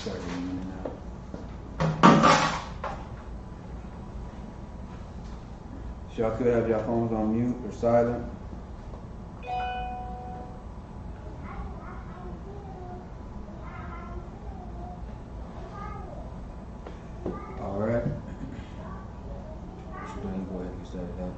start getting in and out. Y'all could have your phones on mute or silent. All right. So then go ahead and get started now.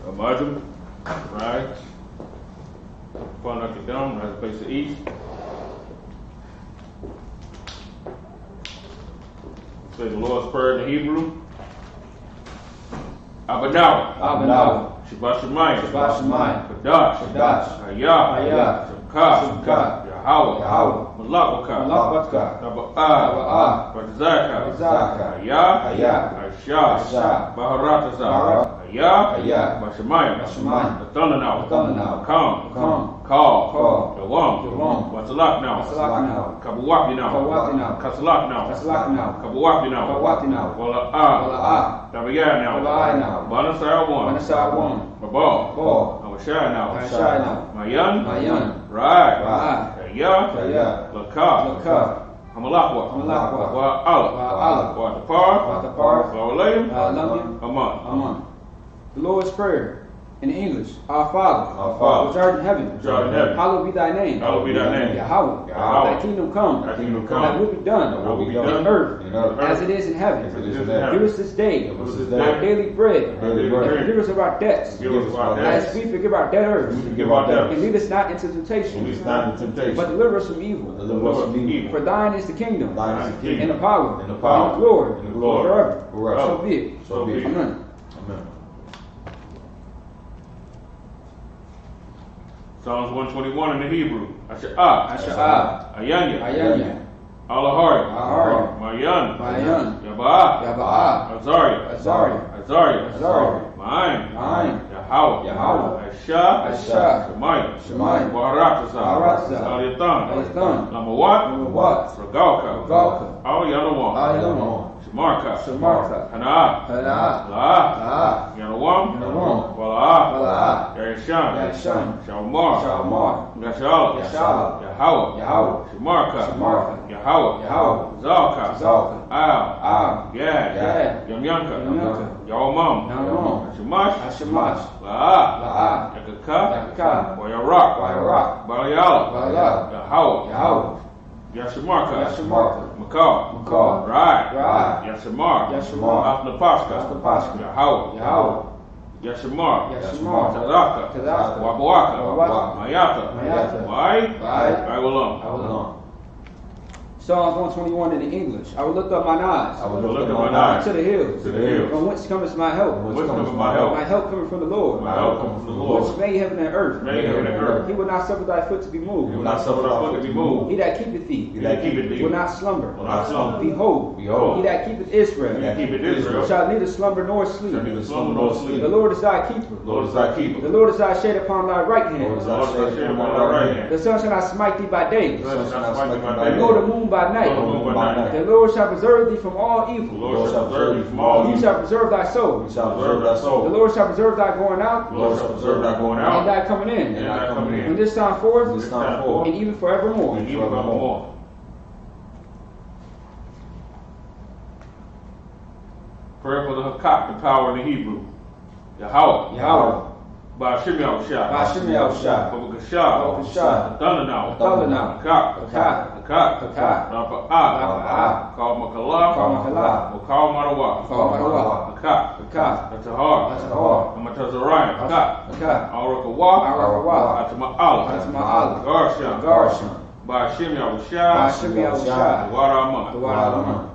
Imagine, right? Point up and down, right, face the east. Say the Lord's Prayer in the Hebrew. Abadawa. Abadawa. Shabbat Shemayim. Shabbat Shemayim. Kadash. Kadash. Hayah. SHALAM. Yahweh. Yahweh. Malakaka. Malakaka. Taba'ah. Barzaka. Hayah. Aishah. Baharatazah. Hayah. Bashamayim. Athanaw. Kam. Call. Dawam. Watsalaknaw. Kabuwapinaw. Kasalaknaw. Kabuwapinaw. Wala'ah. Tabayanaw. Banasar 1. Babal. Awashaynaw. Mayan. Right. Hayah. Lakah. Hamalakwa. Wa'ala. Watapar. Wa'alayim. Aman. The Lord's Prayer in English. Our Father, Our Father, which art in heaven, hallowed be thy name. Yahweh. Thy kingdom come. Thy will be done on earth as it is in heaven. Give us this day our daily bread. And forgive us of our debts as we forgive our debtors. And lead us not into temptation, but deliver us from evil. For thine is the kingdom and the power and the glory forever. So be it. Amen. Psalms 121 in the Hebrew. Asha'ah. Ayanya. Alahari. Mayan. Yaba'ah. Azariah. Ma'ayin. Yahweh. Aishah. Shemayim. Baharatazah. Aliyatan. Lamawat. Ragalka. Al-Yanawam. Shamarka. Hana'ah. La'ah. Yanawam. Wala'ah. Yarishan. Shalmar. Yashala. Yahweh. Shamarka. Yahweh. Zalka. Al. Gad. Yamyanka. Yawamam. Shamash. La'ah. Yakaka. Wayarak. Balayala. Yahweh. Yashamarka. Makal. Right. Yashamar. Afnapaska. Yahweh. Yashamar. Tazaka. Wabawaka. Mayata. Wai. Walam. Psalms 121 in the English. I will lift up mine eyes. To the hills. From whence cometh my help? My help coming from the Lord. Which made heaven and earth. He will not suffer thy foot to be moved. He that keepeth thee will not slumber. Behold, he that keepeth Israel shall neither slumber nor sleep. The Lord is thy keeper. The Lord is thy shade upon thy right hand. The sun shall not smite thee by day, nor the moon by night. The Lord shall preserve thee from all evil. He shall preserve thy soul. The Lord shall preserve thy going out, and thy coming in. From this time forth, and even forevermore. Prayer for the Hakak, the power in the Hebrew. Yahweh. Ba'ashim Yahushua. Babakashah. Athanaw. Akak. Rapa'ah. Call Makalah. Call Marawa. Akak. Atahar. Amatazariah. Akak. Arakawah. Atama'ala. Garsham. Ba'ashim Yahushua. Waraman.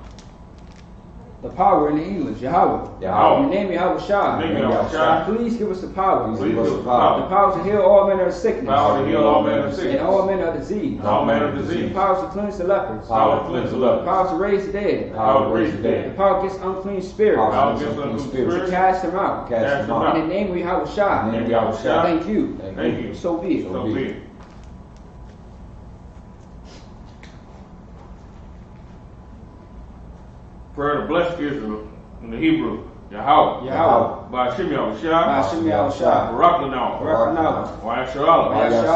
The power in the English, Yahweh. Yahweh. In the name of Yahweh Shah. In the name of Yahweh Shah. Please give us the power. Please give us the power. The power to heal all manner of sickness. Power to heal all manner of sickness. And all manner of disease. And all manner of disease. The power to cleanse the lepers. Power to cleanse the The lepers. power to raise the dead. Power to raise the The dead. power against unclean spirits. Power against unclean To spirits. cast them out. Cast them out. In the name of Yahweh Shah. In the name of Yahweh Shah. Thank you. Thank you. So be it. So be it. Prayer to bless Israel in the Hebrew. Yahweh. Yahweh. By Shem Yahweh By Shah. Shem Yahweh Shah. Barak Lanao. Barak Lanao. Y.S.U.P.K. Y.S.U.P.K.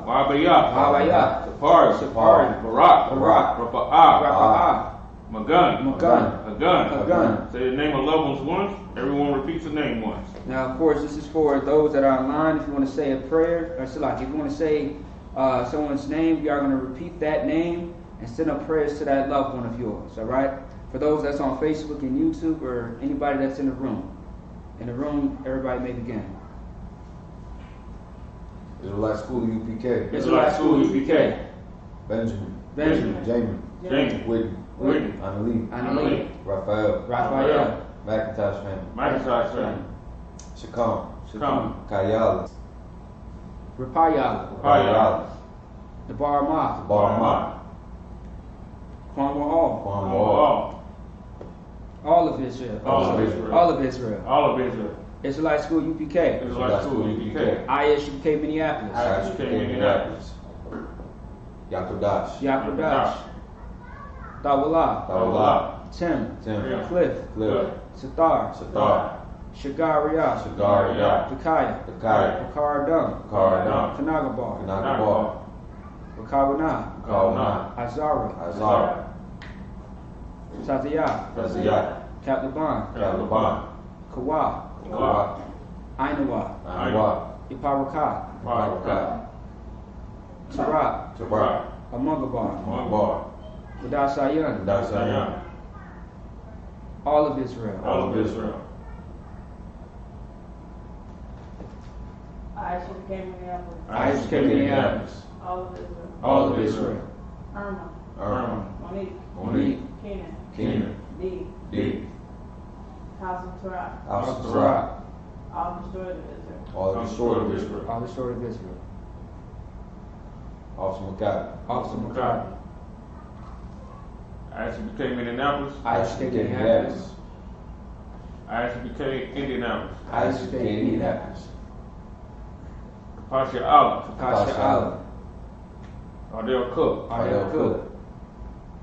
Y.Bayah. Sapari. Sapari. Barak. Barak. Rapa'ah. Rapa'ah. Magun. Magun. Hagun. Hagun. Say the name of loved ones once. Everyone repeats the name once. Now, of course, this is for those that are online. If you want to say a prayer, or Salah, if you want to say someone's name, we are going to repeat that name and send up prayers to that loved one of yours, all right? For those that's on Facebook and YouTube or anybody that's in the room. In the room, everybody may begin. Israelite School U.P.K. Israelite School U.P.K. Benjamin. Benjamin. Jamie. Whitney. Annalie. Raphael. McIntosh family. McIntosh family. Shakam. Kayala. Rapayala. The Baramath. Barma. Cornwall. All of Israel. All of Israel. All of Israel. All of Israel. Israelite School U.P.K. Israelite School U.P.K. I.S.U.P.K. Minneapolis. I.S.U.P.K. Minneapolis. Yakudash. Dawala. Tim. Cliff. Sathar. Shagariah. Pekaya. Bakar Kanagabar. Wakawana. Azara. Taziyah. Katlaban. Kawa. Ainawa. Iparaka. Tarak. Amungabar. Wadasayan. All of Israel. All of Israel. I.S.U.P.K. Minneapolis. I.S.U.P.K. Minneapolis. All of Israel. All of Israel. Irma. Monique. Kenan. D. House of Torah. All destroyed of Israel. All destroyed of Israel. All destroyed of Israel. Officer Makai. I.S.U.P.K. Minneapolis. I.S.U.P.K. Minneapolis. I.S.U.P.K. Indianapolis. I.S.U.P.K. Indianapolis. Pasha Allah. Kasha Ardell Cook. Cook.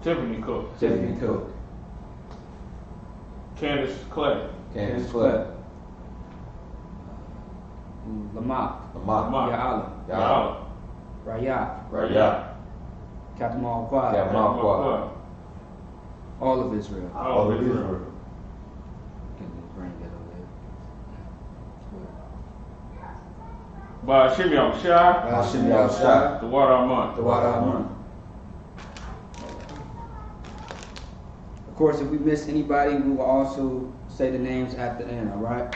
Tiffany Cook. Tiffany Cook. Candace Clay. Candace Clay. Lamont. Ya'ala. Rayat. Captain Malquad. All of Israel. All of Israel. Can you bring that over there? By Shem Yahweh Shah. By Shem Yahweh Shah. The water Amon. Of course, if we miss anybody, we will also say the names at the end, all right?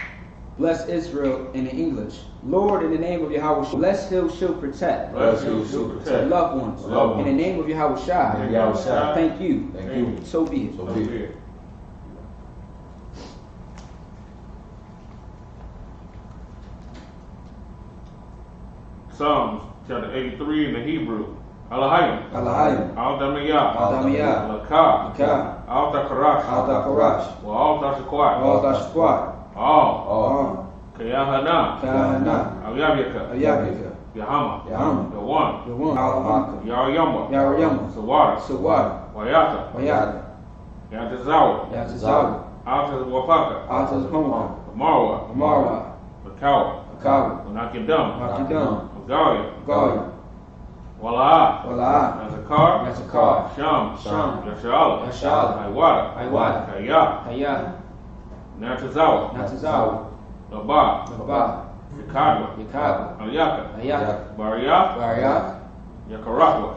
Bless Israel in the English. Lord, in the name of Yahweh, bless He'll protect. Bless He'll protect. Loved ones. Loved ones. In the name of Yahweh Shah. In Yahweh Shah. Thank you. Thank you. So be it. So be it. Psalms chapter 83 in the Hebrew. Alahayim. Al-Damiyah. Lakah. Al-Takarash. Wa-Al-Tashakwat. All. GEN.YAHANNA. Al-Yabika. Yahama. The one. Yaryama. Sawada. Wayata. Yatazawa. Al-Tazwapaka. Marwa. Makawa. Nakidam. Galia. Wala'ah. Nazakar. Sham. Yashala. Iwata. Kaya. Natazawa. Laba. Yakadwa. Aliyaka. Bariyah. Yakarahwa.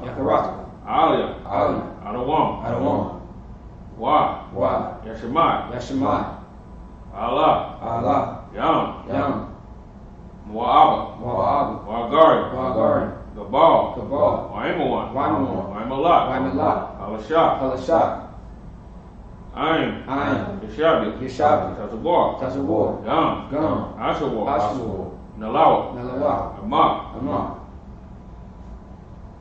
Alia. Adawam. Wa. Yashimai. Allah. Yam. Moab. Wagari. Gabal. Waimawan. Waimalat. Alashah. Ain. Yeshabi, Tazawar, Tazawar, Gum, Gum, Ashawar, Ashur, Nalawa, Nalawa, Amak, Amam,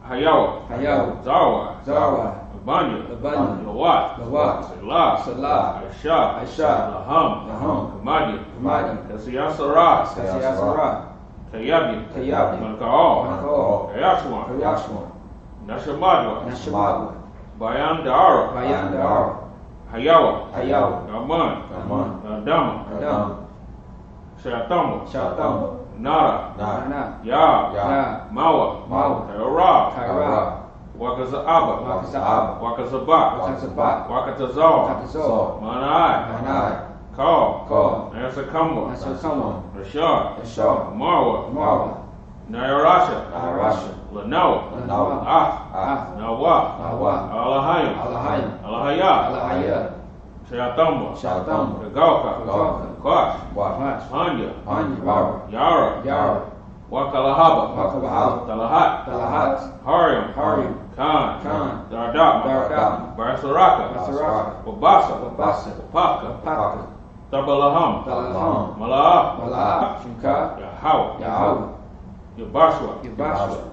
Hayawa, Hayawa, Zarwa, Zarwa, Labanya, Labanya, Lawat, Lawat, Salah, Salah, Aisha, Aisha, Laham, Laham, Kamadi, Kamadi, Kasiyasara, Kasiyasara, Kayabi, Kayabi, Malkaal, Malkaal, Kayashwan, Kayashwan, Nashamadwa, Nashamadwa, Bayan Dara, Bayan Dar, Hayawa, Hayawa, Gaman, Gaman, Adama, Adam, Shayatama, Shatam, Nara, Nana, Ya, Ya, Mawa, Mawa, Taira, Taira, Wakazaaba, Wakazaaba, Wakazaba, Wakazabat, Wakatazal, Wakazal, Manai, Manai, Call, Call, Nasakamba, Nasakama, Rashad, Ashar, Marwa, Marwa, Nairasha, Nairasha, Lanawa, Lanawa, Ah, Nawa, Nawa, Alahayim, Alahayim, Alahaya, Alahaya, Shayatamba, Shatam, Galka, Galka, Kwash, Wash, Hanya, Hanya, Bar, Yara, Yara, Wakalahaba, Wakalahaba, Talahat, Talahat, Hariam, Hariam, Khan, Khan, Dardama, Dardama, Barsaraka, Basaraka, Wabasa, Wabasa, Paka, Paka, Tabalaham, Talaham, Malaa, Malaa, Shimka, Yahawa, Yahweh, Yabashwa, Yabashwa,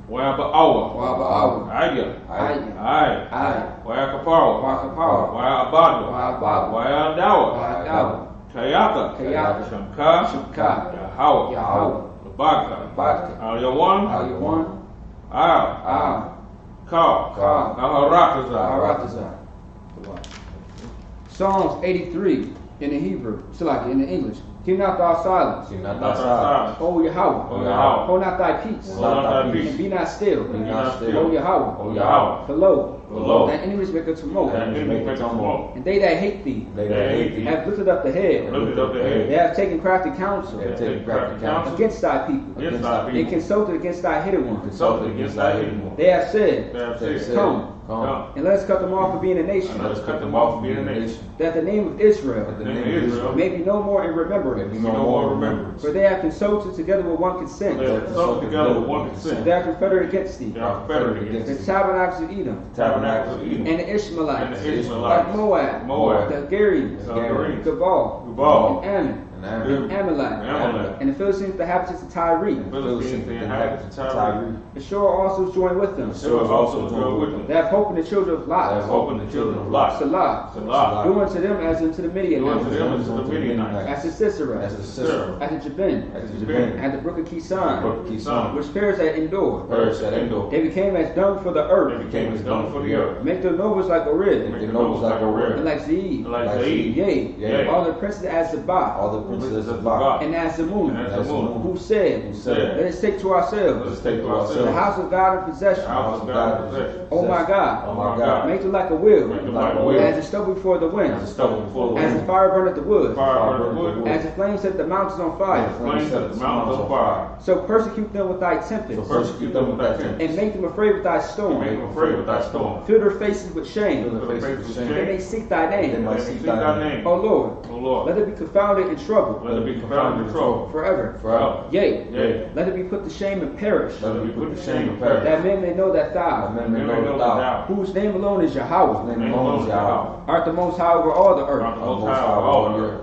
Wayabaawa, Wabaawa, Aya, Aya, Ai, Ai, Wayakapawa, Wakapawa, Wayabadwa, Wababa, Wayadawa, Wadawa, Kayaka, Kayaka, Shamka, Shimka, Yahawa, Yahweh, Labaka, Badka, Alyawan, Al-Yawan, Al, Ka, Aharatazar, Haratazar. Psalms 83 in the Hebrew, Salaki in the English. Keep not thy silence, O Yahweh, O Yahweh. hold not thy peace, Hold not thy peace. and be not still, Be not still. O Yahweh, O Yahweh. for lo, Lo. thine enemies make a tumult, And enemies make a tumult. and they that hate thee They that hate thee have lifted up the head, lifted up the they head. have taken crafty counsel They have taken crafty counsel against thy people, against thy they people. consulted against thy hidden ones, Consulted against thy hidden one. they have said, They have said, Come, Come, and let us cut them off for being a nation, and let us cut them off from being a nation. that the name of Israel The name of Israel may be no more in remembrance. be no more remembrance. For they have consulted together with one consent. They have consulted together with one consent. They are confederate against thee. They are confederate The against tabernacles of Edom, the tabernacles of Edom and the Ishmaelites, and the Ishmaelites, like Moab, Moab, the Garians, the Garians, Gabal, Gubal, and Ammon, and Amalek, Amalek, and the Philistines, the inhabitants of Tyre. Philistines, the inhabitants of Tyre. Ashur also joined with them. So is also joined with them. They have hope in the children of They have Lot. opened the children of Lot. Salah. Salah. Do unto them as unto the Do unto Midianites, them as unto the Midianites. as to Sisera, As the sister, as to Jabin, As the Jabin, and the brook of Kison, Brook of Kison, which perished at Endor. perished at Endor. They became as dung for the They earth. became as dung for the earth. Make their nobles like Orib, Make the nobles like a and river. like Zeeb. Like Like Zaid. Yea, Yea. all the princes as Zabah, all the princes of God. God, and as And Zamun, as the moon. who said, who said, Let us take to Let ourselves us take to the ourselves house of God in the possession. house of God in possession. O my Oh God, my God. make it like a wheel, Make it like a wheel. as a stubble before the wind, As a stubble before the as the wind. fire burneth the wood, Fire burneth the wood. as the flame set the mountains on fire. Flames set the mountains on fire. So persecute them with thy So tempest, persecute them with thy tempest. and make them afraid with thy Make storm. them afraid with thy storm. Fill their faces with shame, Fill their faces with that they may shame. seek thy They name. might Let me seek thy name. O Lord, O Lord. let it be confounded in trouble Let it be confounded in trouble. forever. Forever. Yea, Yea. let it be put to shame and perish, Let it be put to shame and perish. that men may know that thou, that men may Men know that thou, whose name alone is Yahweh, name alone is Yahweh, art the most high over all the Art earth. the most high of all the earth.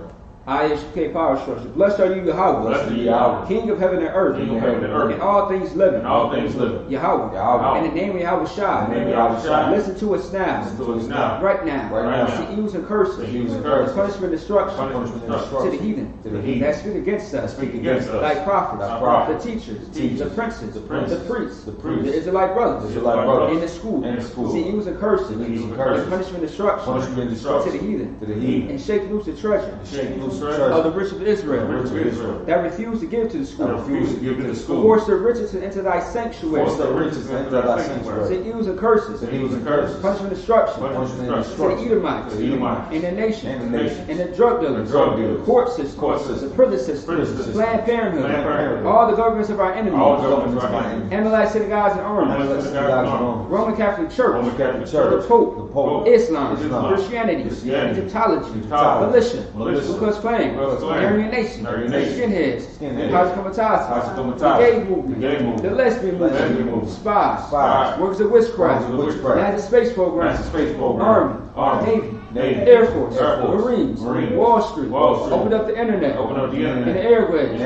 I.S.U.P.K power structure. Blessed are you, Yahweh, Blessed are you, Yahweh, King of heaven and earth, King of heaven and earth, and all things living. and all things living. Yahweh, Yahweh. in the name of Yahweh Shai, In the name of Yahweh Shai. listen to us now, Listen to us now. right now, Right now. to evils and curses, To evils and to curses. punishment and destruction, Punishment and to the destruction. heathen, to the heathen. that speak against us, Speak against us. thy prophets, Thy prophets. the teachers, Teachers. the princes, The princes. the priests, the priests, the Israelite brothers, the Israelite brothers, in the school, in the school. see evils and curses, See evils and and curses. punishment and destruction, Punishment and to destruction. the heathen, to the heathen, and shake loose the treasure Shake loose Church. of treasure. the rich of Israel, The rich of Israel. that refuse to give to the That school. refuse to give to the school. Force the riches into thy sanctuary. force the riches into thy sanctuary, Say evils and curses. To evils and curses. Punishment and destruction. Punishment and To the destruction. Edomites. To the Edomites. And the nation. and the nation, And the drug dealers. And drug dealers. The court system. Court system. The prison system. Prison system. Planned Parenthood. Planned Parenthood. All the governments of our enemies. All the governments of our enemies. Ammonite synagogues and armies. Ammonite synagogues and armies. Roman Catholic Church. Roman Catholic The Church. Pope. the Pope, Islam. Islam. Christianity. Christianity. Egyptology. Egyptology. Militia. Militia. Ku Klux Klan. Ku Klux Klan. Aryan Nation. Aryan Nation. Skinheads. Skinheads. House Komatasi. House of The Komatasi. gay movement. The gay movement. The lesbian Lesbian movement. movement. Spies. Spies. Workers of witchcraft. Workers of witchcraft. NASA space program. NASA space program. Army. Army. Navy. Air Force, Marines, Wall Street, open up the internet, and the airways,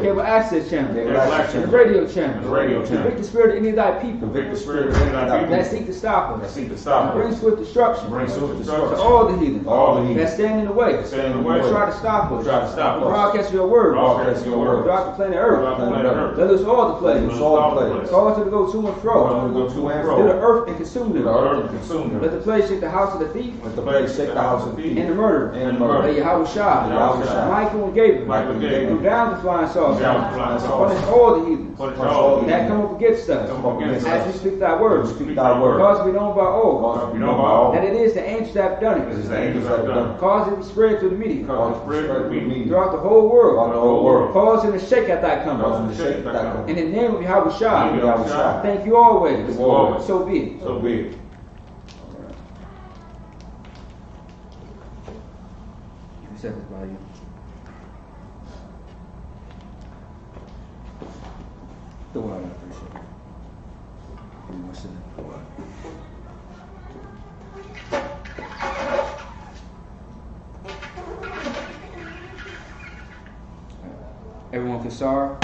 cable access channel, and the radio channel. Convict the spirit of any of thy people that seek to stop us. Bring swift destruction to all the heathen that stand in the way, that try to stop us. Broadcast your word throughout the planet Earth. Let us all the plagues cause it to go to and fro to the earth and consume them. Let the plague shake the house of the thief and the murderer. Let Yahweh Michael and Gabriel go down to flying saucers. Punish all the heathens that come up against us as we speak thy word. Because we know by all that it is the angels that have done it. Cause it to spread through the media throughout the whole world. Cause him to shake at thy coming. In the name of Yahweh, thank you always. So be it. Value. The one I appreciate. Give me one second. Everyone can sorrow?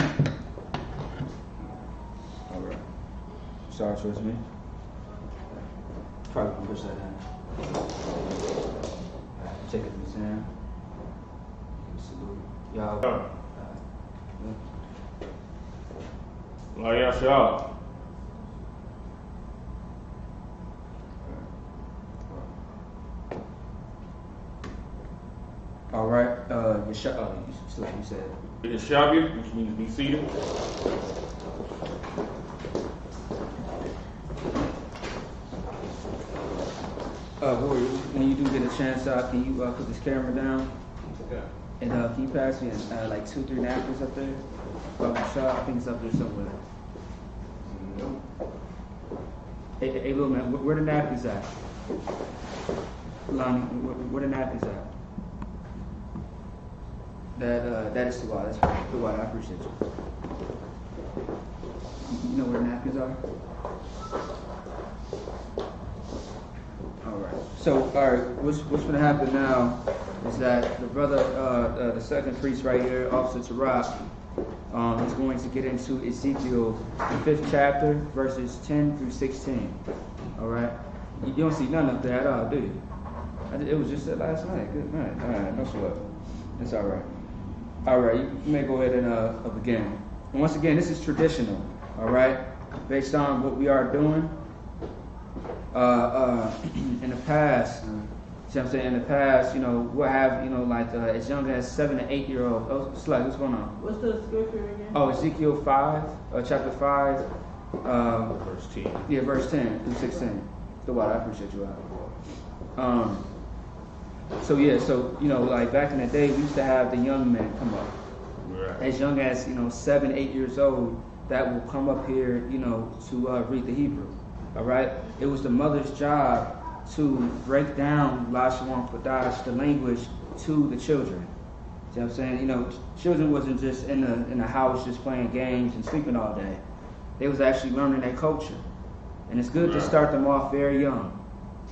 Alright. Sorry towards me. Probably push that down. Check it, Miss Sam. Y'all. I.S.U.P.K. All right. You said. It is Sabbath, which means be seated. When you do get a chance, can you put this camera down? Yeah. And can you pass me like 2-3 napkins up there? I think it's up there somewhere. Hey, little man, where the napkins at? Lonnie, where the napkins at? That is too wide. That's too wide. I appreciate you. You know where the napkins are? All right. So, all right. What's going to happen now is that the brother, the second priest right here, Officer Tarak, is going to get into Ezekiel, the 5th chapter, verses 10 through 16. All right. You don't see none of that at all, do you? It was just said last night. Good night. All right. No sweat. It's all right. All right, you may go ahead and begin. And once again, this is traditional, all right, based on what we are doing. In the past, see what I'm saying? In the past, we'll have, like as young as 7 to 8 year olds. Oh, Slug, what's going on? What's the scripture again? Oh, Ezekiel 5, chapter 5. Verse 10. Yeah, verse 10 through 16. So what? I appreciate you out. So like back in the day, we used to have the young men come up, right. As young as 7, 8 years old, that will come up here, to read the Hebrew. All right, it was the mother's job to break down Lashon Kodash, the language, to the children. See what I'm saying? Children wasn't just in the house just playing games and sleeping all day. They was actually learning their culture, and it's good to start them off very young.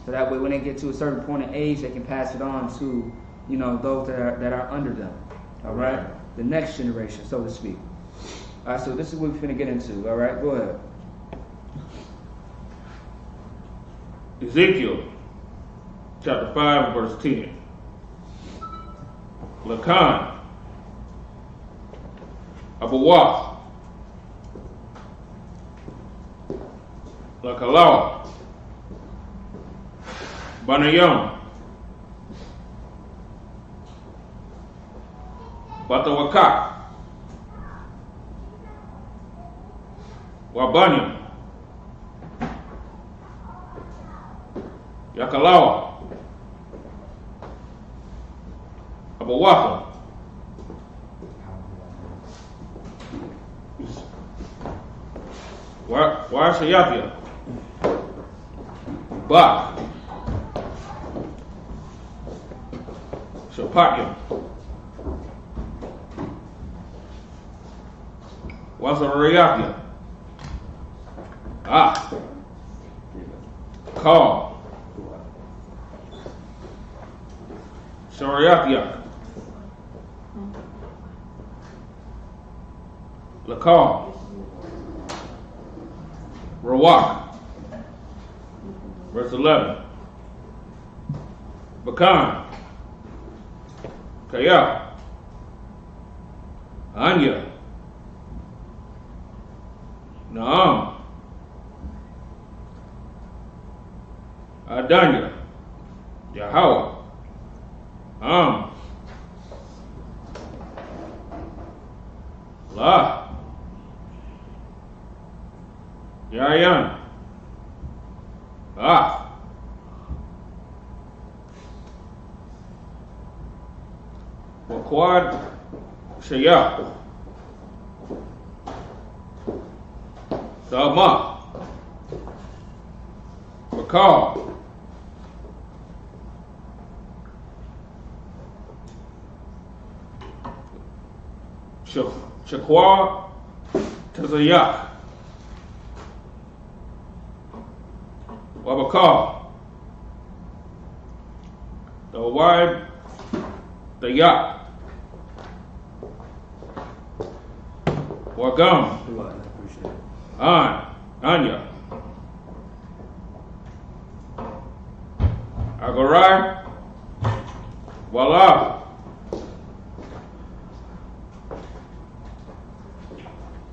So that way, when they get to a certain point of age, they can pass it on to, those that are under them. All right, the next generation, so to speak. All right, so this is what we're finna get into. All right, go ahead. Ezekiel, chapter 5, verse 10. Lakan, Abawah, Lakalaw, Banayam, Batawakak, Wabanyam, Yakalawa, Abawaka, Warshayapia, Bak, Shapatya, Wasarayapia, Call, Shariathiak. Lakal. Rawak. Verse 11. Bakan. Kaya. Anya. Naam. Adanya. Yahweh. La. Yayan. Wakwad. Shaya. Sama. Bakal. Shakwa Tazayak Wabakal the wide the yak Wagam Anya Agarai Wala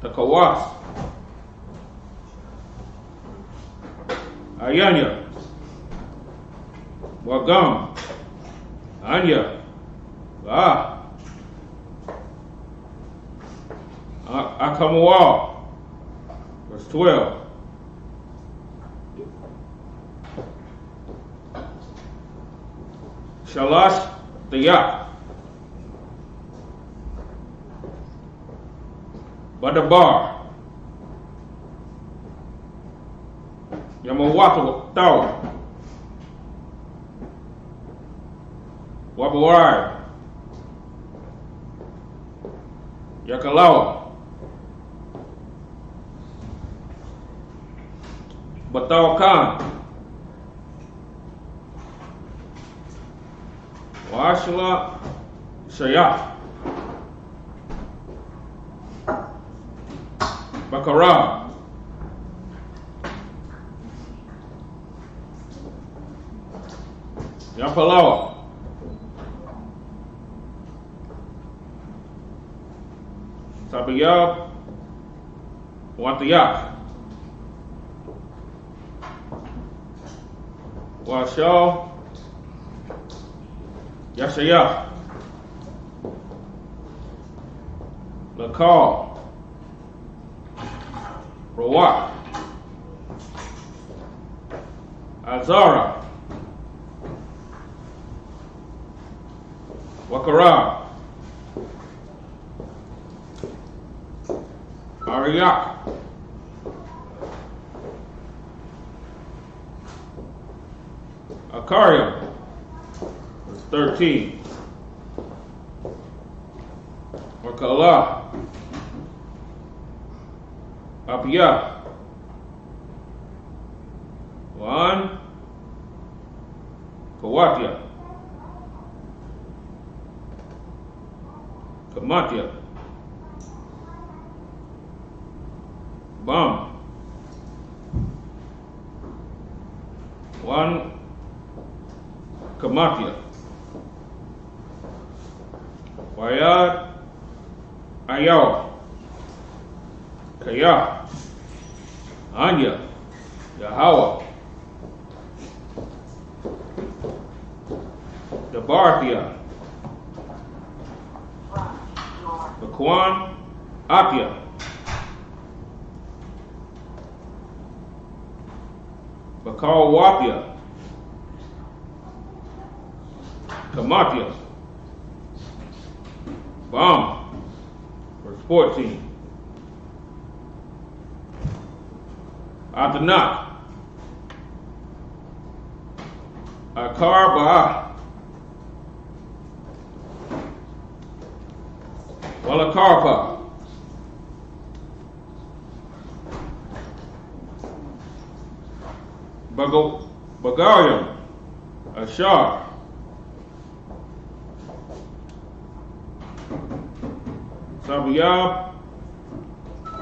the Kawas Ayanya Wagam Anya Akamuwa verse 12 Shalash the yak Badabar Yamawata Tower Wabawai Yakalawa Batawakan Washla Shayah Bakara Yapalawa Sabiyab Watayak Washaw Yashayah Lakal Rawak Azara Wakara Ariyak Akaria verse 13 Wakala Apiyah Wan Kawatya Kamatya Bam Wan Kamatya Wayad Ayaw Kaya Anya Yahweh Dabarthia Bakwan Apia Bakal Wapia Kamatya Bam verse 14 Atanak Akar Ba'a Walakarpa Bagayam Ashar Sabiyab,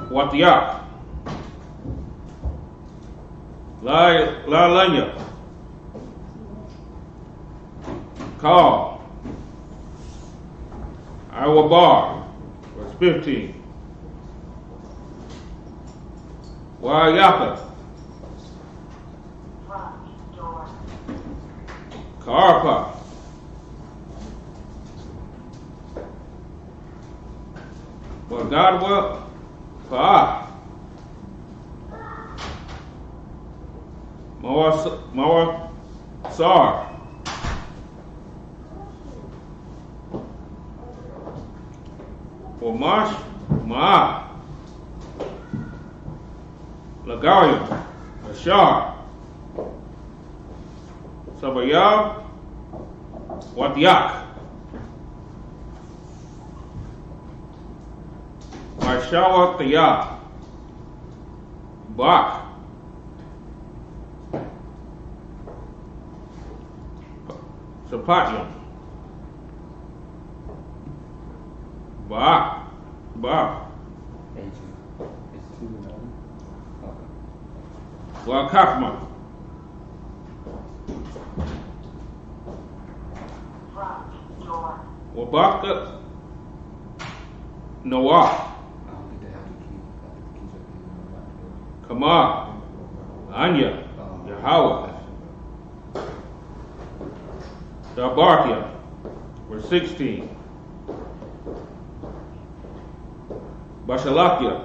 Watiak, La Lanya, Call, Iwabar, verse 15. Wayaka, Karpa, Wagadwa, Pa, Mawar Sar, Wamash Ma, Lagaria, Ashar, Sabayab, Watiak, Marshawa Tayab, Bak, Sapatyam, Bak, Wakakma, Wabaka, Noah, Kama, Anya, Yahweh, Dabarkia, verse 16. Bashalakia,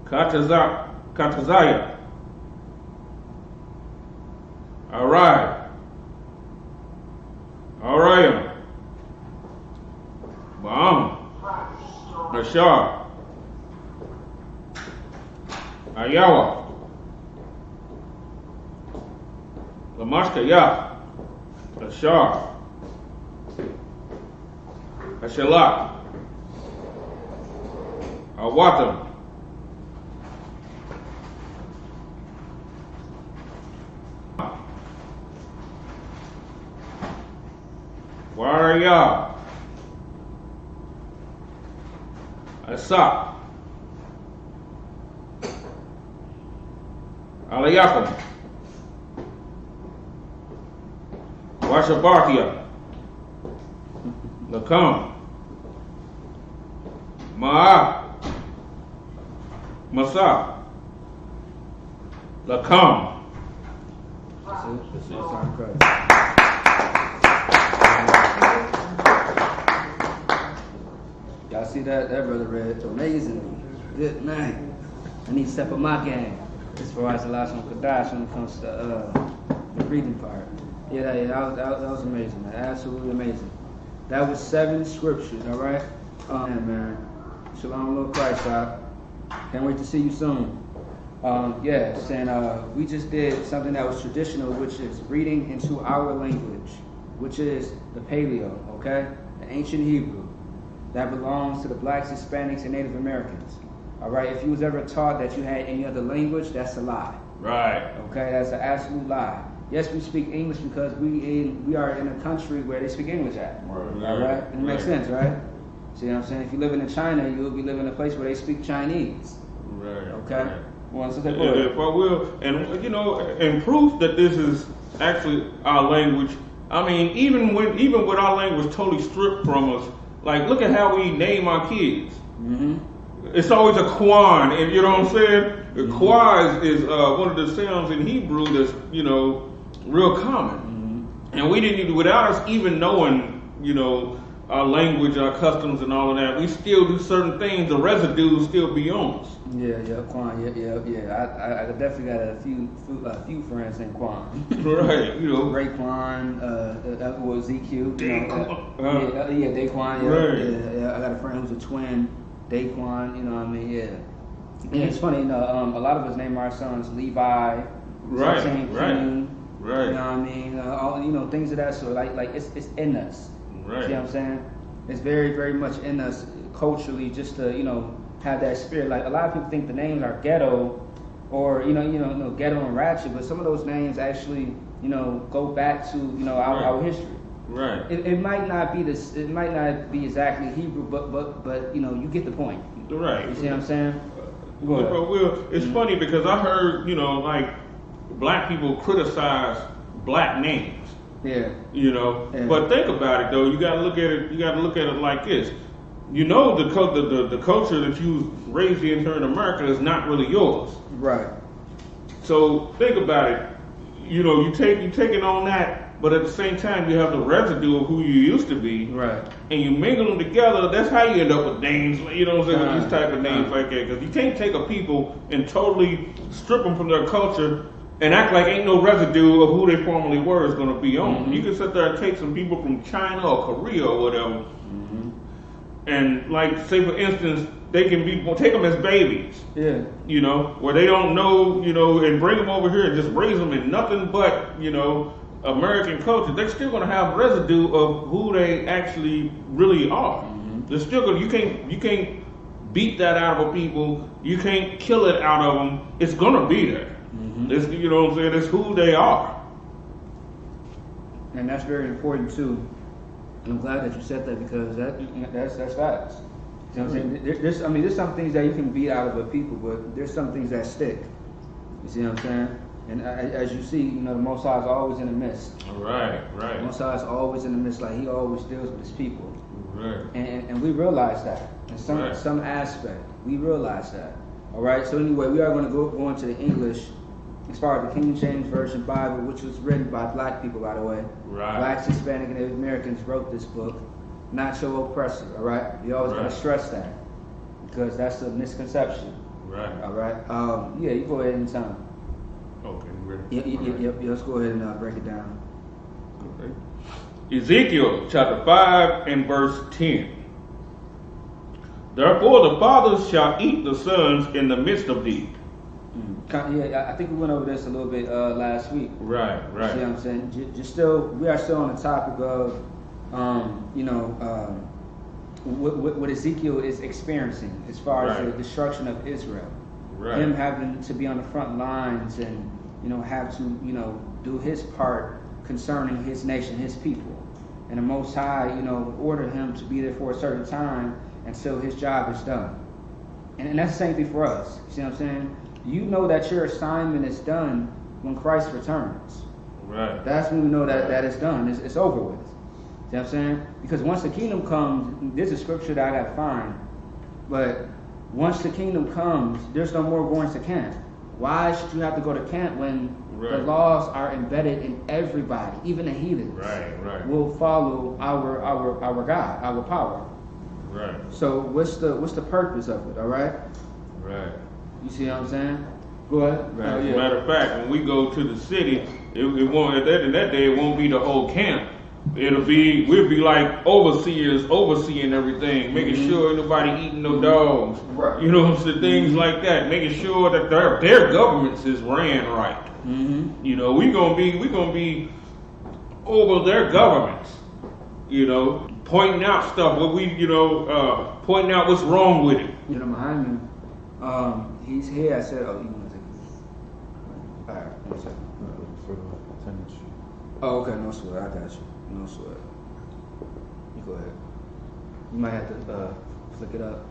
Katazaya, Arai, Arayam, Baam, Ashar, Ayawa, Lamashkaya, Ashar, Ashalak, Awatam, Waraya, Asap, Alayakum, Washabarkia, Lakam, Ma'a, Masa, Lakam. That's it. Time Christ. Y'all see that? That brother read amazingly. Good man. I need to step up my game as far as the last one Kadash when it comes to the reading part. Yeah, that was amazing, man. Absolutely amazing. That was 7 scriptures, all right? Man. Shalom, Lord Christ, God. Can't wait to see you soon. Yes, and we just did something that was traditional, which is reading into our language, which is the Paleo, okay? The ancient Hebrew. That belongs to the blacks, Hispanics, and Native Americans. All right, if you was ever taught that you had any other language, that's a lie. Right. Okay, that's an absolute lie. Yes, we speak English because we are in a country where they speak English at. Right. All right, and it makes sense, right? See what I'm saying? If you live in China, you'll be living in a place where they speak Chinese. Right. Okay. Right. Well, so and you know, and proof that this is actually our language. I mean, even with our language totally stripped from us, like look at how we name our kids. Mm-hmm. It's always a Kwan, and you know what I'm saying? The Kwa is one of the sounds in Hebrew that's real common, and we didn't even, without us even knowing our language, our customs, and all of that, we still do certain things. The residue still be on us. Yeah, Quan. Yeah. I definitely got a few friends named Quan. Right, Great Quan, or Ezekiel. Daquan. Yeah, Daquan. Yeah, Right. yeah. I got a friend who's a twin, Daquan. You know what I mean? Yeah. And it's funny. A lot of us name our sons Levi. Right. King, Right. You know what I mean? All things of that sort. Like it's in us. Right. See what I'm saying? It's very, very much in us culturally, just to have that spirit. Like a lot of people think the names are ghetto, or ghetto and ratchet, but some of those names actually go back to our history. Right. It might not be this. It might not be exactly Hebrew, but you know, you get the point. Right. You see what I'm saying? Go ahead. But Will, it's funny because I heard, you know, like black people criticize black names. Yeah. You know, Yeah. but think about it though. You got to look at it. You got to look at it like this. You know, the culture that you raised in here in America is not really yours. Right. So think about it. You know, you taking on that, but at the same time, you have the residue of who you used to be. Right. And you mingle them together. That's how you end up with names. You know what I'm saying? With these type of names like that, because you can't take a people and totally strip them from their culture and act like ain't no residue of who they formerly were is going to be on. Mm-hmm. You can sit there and take some people from China or Korea or whatever, Mm-hmm. and like say for instance, they can take them as babies. Yeah. You know, where they don't know, you know, and bring them over here and just raise them in nothing but, you know, American culture. They're still going to have residue of who they actually really are. Mm-hmm. They're still going. You can't beat that out of a people. You can't kill it out of them. It's going to be there. Mm-hmm. It's, you know what I'm saying? It's who they are. And that's very important too. And I'm glad that you said that because that's facts. You know what I'm saying? There's some things that you can beat out of a people, but there's some things that stick. You see what I'm saying? And as you see, you know, the Most High is always in the midst. Right. The Most High is always in the midst, like He always deals with His people. Right. And we realize that in some aspect. We realize that. All right. So anyway, we are going to go into the English as far as the King James Version Bible, which was written by black people, by the way. Right. Blacks, Hispanic, and Native Americans wrote this book, not your oppressor. All right. We always got to stress that because that's a misconception. Right. All right. Yeah, you go ahead and tell them. Okay. Ready? Yep. Let's go ahead and break it down. Okay. Ezekiel chapter 5 and verse 10. Therefore the fathers shall eat the sons in the midst of thee. Yeah, I think we went over this a little bit last week. Right. See what I'm saying? We are still on the topic of, what Ezekiel is experiencing as far as the destruction of Israel. Right. Him having to be on the front lines and, have to, do his part concerning his nation, his people. And the Most High, ordered him to be there for a certain time until his job is done. And that's the same thing for us. You see what I'm saying? You know that your assignment is done when Christ returns. Right. That's when we know that it's done. It's over with. See what I'm saying? Because once the kingdom comes, there's a scripture that I got to find. But once the kingdom comes, there's no more going to camp. Why should you have to go to camp when the laws are embedded in everybody, even the heathens? Right. Will follow our God, our power. Right. So what's the purpose of it? All right. Right. You see what I'm saying? Go ahead. Right. As a matter of fact, when we go to the city, it won't in that day. It won't be the whole camp. We'll be like overseers overseeing everything, making sure nobody eating no dogs. Right. You know, so things like that, making sure that their governments is ran right. Mm-hmm. You know, we gonna be over their governments. Pointing out stuff. Pointing out what's wrong with it. GEN.YAHANNA, he's here. I said, oh, you want to take it? All right, 1 second. For attendance. Oh, okay, no sweat. I got you. No sweat. You go ahead. You might have to flick it up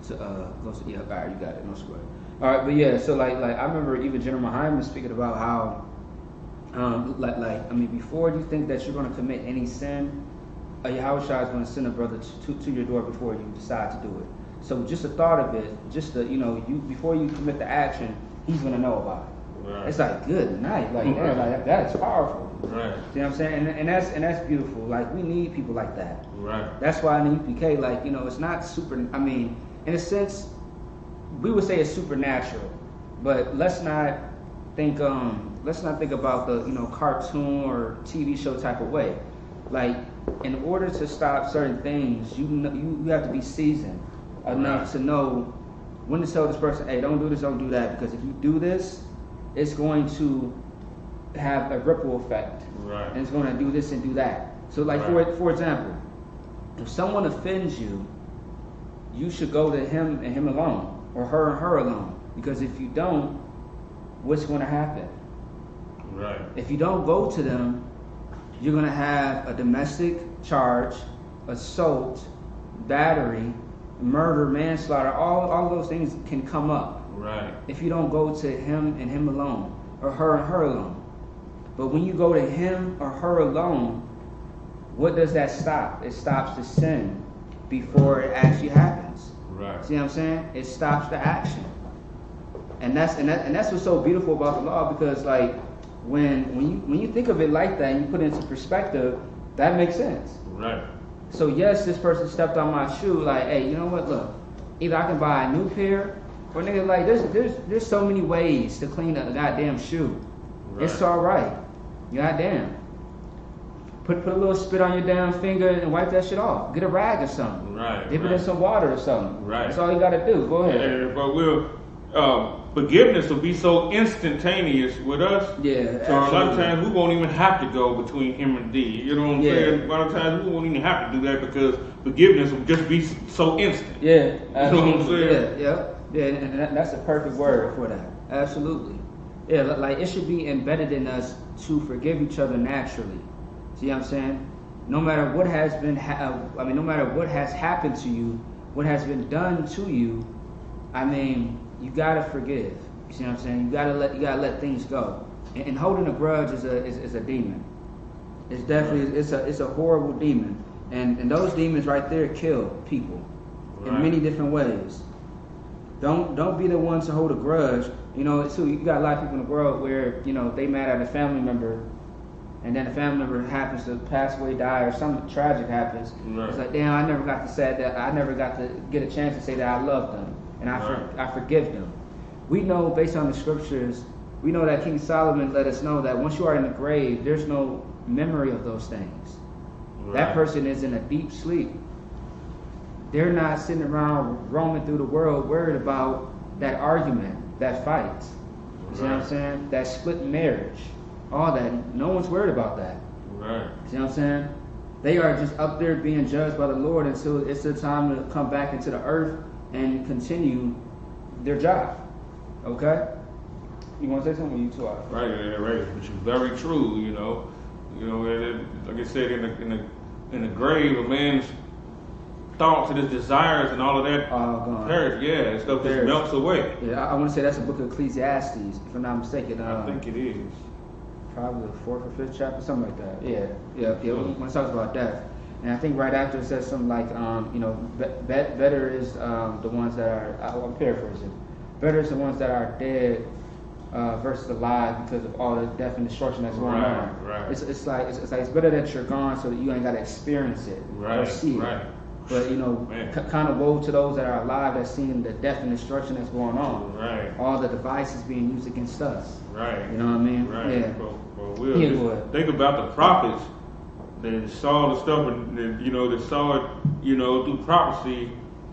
to go. Yeah, all right, you got it. No sweat. All right, but yeah, so like I remember even GEN.YAHANNA speaking about how, before you think that you're going to commit any sin, Yahweh is going to send a brother to your door before you decide to do it. So just the thought of it, before you commit the action, he's going to know about it. Right. It's like good night, that is powerful. Right. See what I'm saying? And that's beautiful. Like we need people like that. Right. That's why in the I.S.U.P.K, it's not super. In a sense, we would say it's supernatural, but let's not think about the cartoon or TV show type of way. Like in order to stop certain things, you have to be seasoned enough to know when to tell this person, hey, don't do this, don't do that, because if you do this, it's going to have a ripple effect. Right. And it's going to do this and do that. So for example, if someone offends you, you should go to him and him alone, or her and her alone. Because if you don't, what's going to happen? Right. If you don't go to them, you're going to have a domestic charge, assault, battery, murder, manslaughter. All those things can come up. Right. If you don't go to him and him alone, or her and her alone. But when you go to him or her alone, what does that stop? It stops the sin before it actually happens. Right. See what I'm saying? It stops the action. And that's what's so beautiful about the law, because like when you think of it like that and you put it into perspective, that makes sense. Right. So yes, this person stepped on my shoe, like, hey, you know what, look, either I can buy a new pair, or nigga, like there's so many ways to clean a goddamn shoe. Right. It's alright. Goddamn. Put a little spit on your damn finger and wipe that shit off. Get a rag or something. Right. Dip it in some water or something. Right. That's all you gotta do. Go ahead. But forgiveness will be so instantaneous with us. Yeah. So a lot of times we won't even have to go between him and D. You know what I'm saying? A lot of times we won't even have to do that because forgiveness will just be so instant. Yeah. Absolutely. You know what I'm saying? Yeah, and that's a perfect word for that. Absolutely. Yeah, like it should be embedded in us to forgive each other naturally. See what I'm saying? No matter what has been, no matter what has happened to you, what has been done to you, I mean, you gotta forgive. You see what I'm saying? You gotta let things go. And holding a grudge is a demon. It's definitely it's a horrible demon. And those demons right there kill people in many different ways. Don't be the one to hold a grudge. You know, too, you got a lot of people in the world where, you know, they mad at a family member, and then the family member happens to pass away, die, or something tragic happens. Right. It's like, damn, I never got to say that. I never got to get a chance to say that I love them and I forgive them. We know, based on the scriptures, we know that King Solomon let us know that once you are in the grave, there's no memory of those things. Right. That person is in a deep sleep. They're not sitting around roaming through the world worried about that argument, that fight. You see what I'm saying? That split marriage. All that. No one's worried about that. Right. See what I'm saying? They are just up there being judged by the Lord until it's the time to come back into the earth and continue their job. Okay? You want to say something? You too. Right, which is very true. You know, like I said, in the grave, a man's thoughts and his desires and all of that perish. Yeah, stuff just melts away. Yeah, I want to say that's the book of Ecclesiastes, if I'm not mistaken. I think it is. Probably the 4th or 5th chapter, something like that. Yeah. When it talks about death, and I think right after it says something like, better is the ones that are. I'm paraphrasing. Better is the ones that are dead versus alive because of all the death and destruction that's going on. Right. It's like it's better that you're gone so that you ain't got to experience it or see it. But kind of woe to those that are alive that's seeing the death and destruction that's going on. Right. All the devices being used against us. Right. You know what I mean? Right. Yeah. But think about the prophets. They saw the stuff, and they saw it, through prophecy.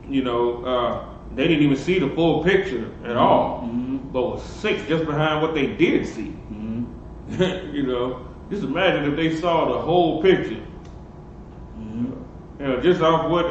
They didn't even see the full picture at all, but was sick just behind what they did see. Just imagine if they saw the whole picture. Just off what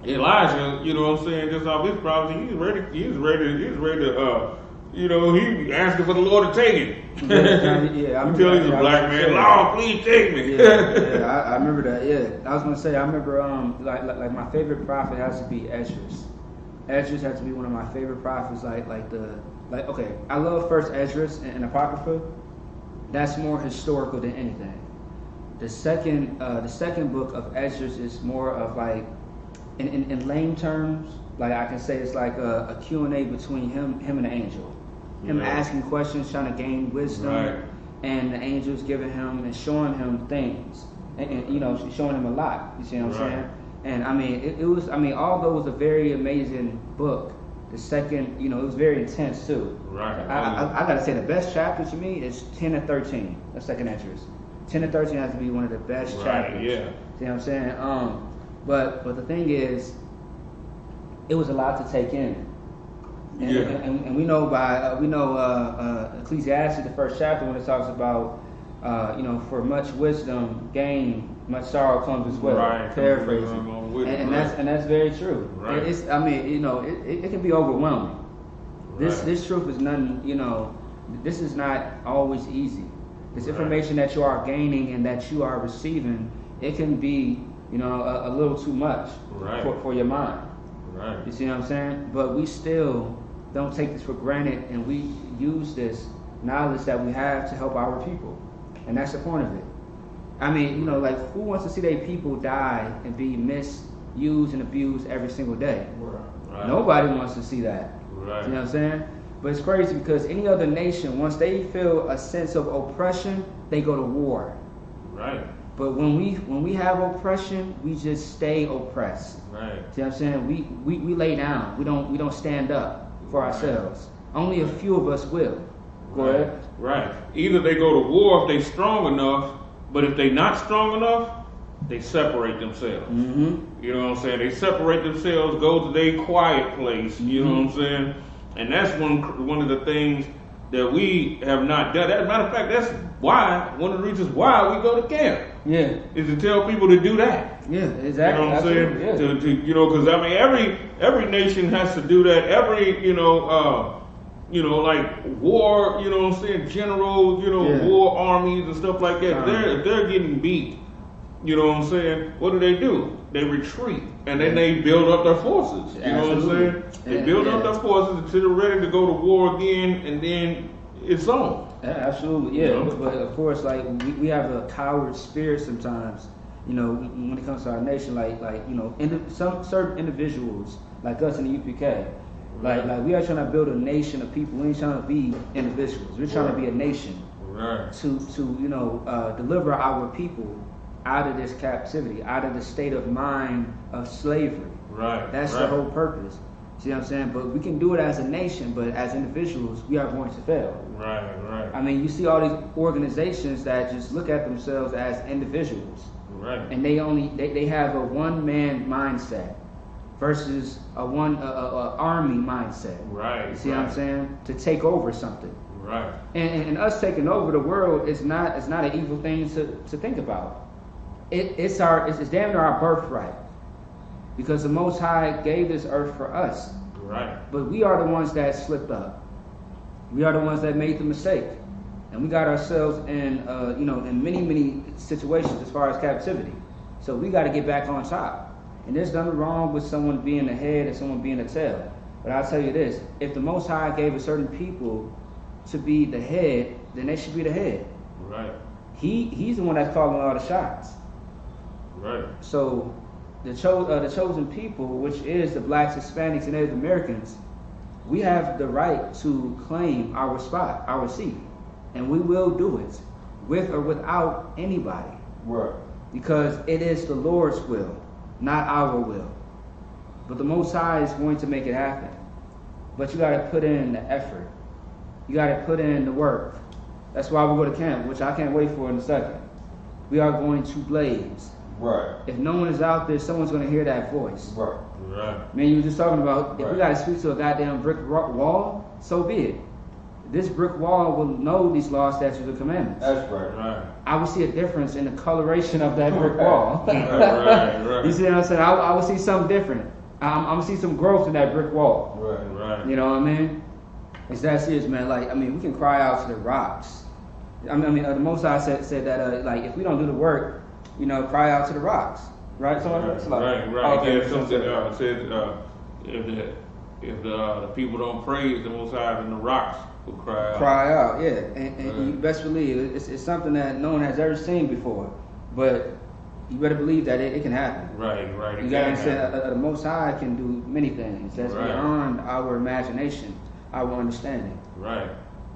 Elijah, just off his prophecy, he's ready to, he asking for the Lord to take it. Until he's a black man, Lord, please take me. I remember that. Yeah, I was gonna say, I remember like my favorite prophet has to be Esdras. Esdras has to be one of my favorite prophets. Okay, I love first Esdras and Apocrypha. That's more historical than anything. The second book of Esdras is more of like, in lame terms, like I can say it's like a Q&A between him and the angel. Him asking questions, trying to gain wisdom, and the angel's giving him and showing him things, and showing him a lot. You see what I'm saying? And I mean, it was although it was a very amazing book, the second, it was very intense too. Right. I gotta say the best chapter to me is 10 and 13. The second Esdras. 10 and 13 has to be one of the best chapters. Yeah. See what I'm saying? But the thing is, it was a lot to take in. And we know Ecclesiastes, the first chapter, when it talks about for much wisdom gain, much sorrow comes as well. Right. Paraphrasing. And that's very true. Right. It can be overwhelming. This truth is nothing. This is not always easy. This information that you are gaining and that you are receiving, it can be, a little too much for your mind. Right. You see what I'm saying? But we still don't take this for granted, and we use this knowledge that we have to help our people. And that's the point of it. I mean, like, who wants to see their people die and be misused and abused every single day? Right. Nobody wants to see that. Right. You know what I'm saying? But it's crazy because any other nation, once they feel a sense of oppression, they go to war. Right. But when we have oppression, we just stay oppressed. Right. See what I'm saying? We lay down. We don't stand up for ourselves. Only a few of us will. Go ahead. Right. Either they go to war if they're strong enough, but if they're not strong enough, they separate themselves. Mm-hmm. You know what I'm saying? They separate themselves, go to their quiet place. You know what I'm saying? And that's one of the things that we have not done. As a matter of fact, that's why, one of the reasons why we go to camp. Yeah. Is to tell people to do that. Yeah, exactly. You know what I'm saying? Yeah. To because I mean every nation has to do that. Every like war, you know what I'm saying, generals, war armies and stuff like that. They're getting beat. You know what I'm saying? What do? They retreat, and then they build up their forces. You know what I'm saying? They build up their forces until they're ready to go to war again, and then it's on. Yeah, absolutely, yeah. But of course, like we have a coward spirit sometimes. When it comes to our nation, some certain individuals, like us in the UPK, like we are trying to build a nation of people. We ain't trying to be individuals. We're trying to be a nation to deliver our people out of this captivity, out of the state of mind of slavery. Right. That's the whole purpose. See what I'm saying? But we can do it as a nation, but as individuals, we are going to fail. Right. I mean, you see all these organizations that just look at themselves as individuals. Right. And they have a one-man mindset versus a army mindset. Right. You see what I'm saying? To take over something. Right. And us taking over the world is not an evil thing to think about. It's damn near our birthright, because the Most High gave this earth for us. Right. But we are the ones that slipped up. We are the ones that made the mistake, and we got ourselves in in many situations as far as captivity. So we got to get back on top. And there's nothing wrong with someone being the head and someone being the tail. But I'll tell you this: if the Most High gave a certain people to be the head, then they should be the head. Right. He's the one that's calling all the shots. Right. So the chosen people, which is the blacks, Hispanics, and Native Americans, we have the right to claim our spot, our seat, and we will do it, with or without anybody. Right. Because it is the Lord's will, not our will. But the Most High is going to make it happen. But you got to put in the effort. You got to put in the work. That's why we go to camp, which I can't wait for in a second. We are going to blaze. Right. If no one is out there, someone's going to hear that voice. Right. Right. Man, you were just talking about, if we got to speak to a goddamn brick wall, so be it. This brick wall will know these laws, statutes, and commandments. That's right. Right. I will see a difference in the coloration of that brick wall. Right. You see what I'm saying? I will see something different. I'm going to see some growth in that brick wall. Right. You know what I mean? It's that serious, man. We can cry out to the rocks. The Most High said that, if we don't do the work, cry out to the rocks. Right? So right. Okay, There's something that says if the people don't praise the Most High, then the rocks will cry out. Cry out, yeah. And you best believe it's something that no one has ever seen before. But you better believe that it can happen. Right. You got to understand, the Most High can do many things. That's beyond our imagination, our understanding. Right.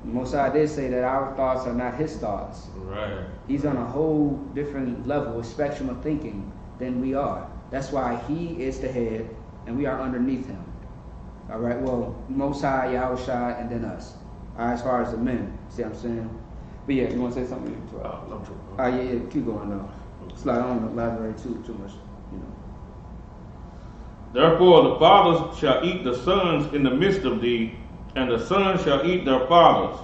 The Most High did say that our thoughts are not His thoughts. Right. He's on a whole different level, a spectrum of thinking than we are. That's why He is the head and we are underneath Him. All right, well, Most High, Yahushua, and then us. All right, as far as the men, see what I'm saying? But yeah, you want to say something? No, yeah, keep going though. It's like I don't want to elaborate too much, Therefore the fathers shall eat the sons in the midst of thee, and the sons shall eat their fathers.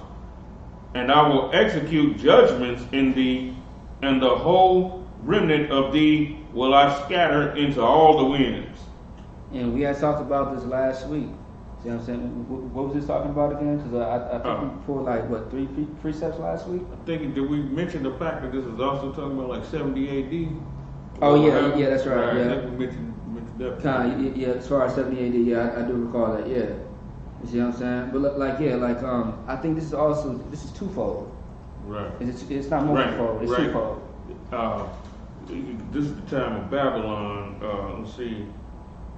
And I will execute judgments in thee, and the whole remnant of thee will I scatter into all the winds. And we had talked about this last week. See what I'm saying? What was this talking about again? Because I think we pulled like, what, 3 precepts last week? I think, did we mention the fact that this is also talking about like 70 AD? Oh, yeah, that's right. Yeah. I think we mentioned that. Yeah, as far as 70 AD, yeah, I do recall that, yeah. You see what I'm saying? But I think this is twofold. Right. It's not multifold, it's twofold. This is the time of Babylon, let's see.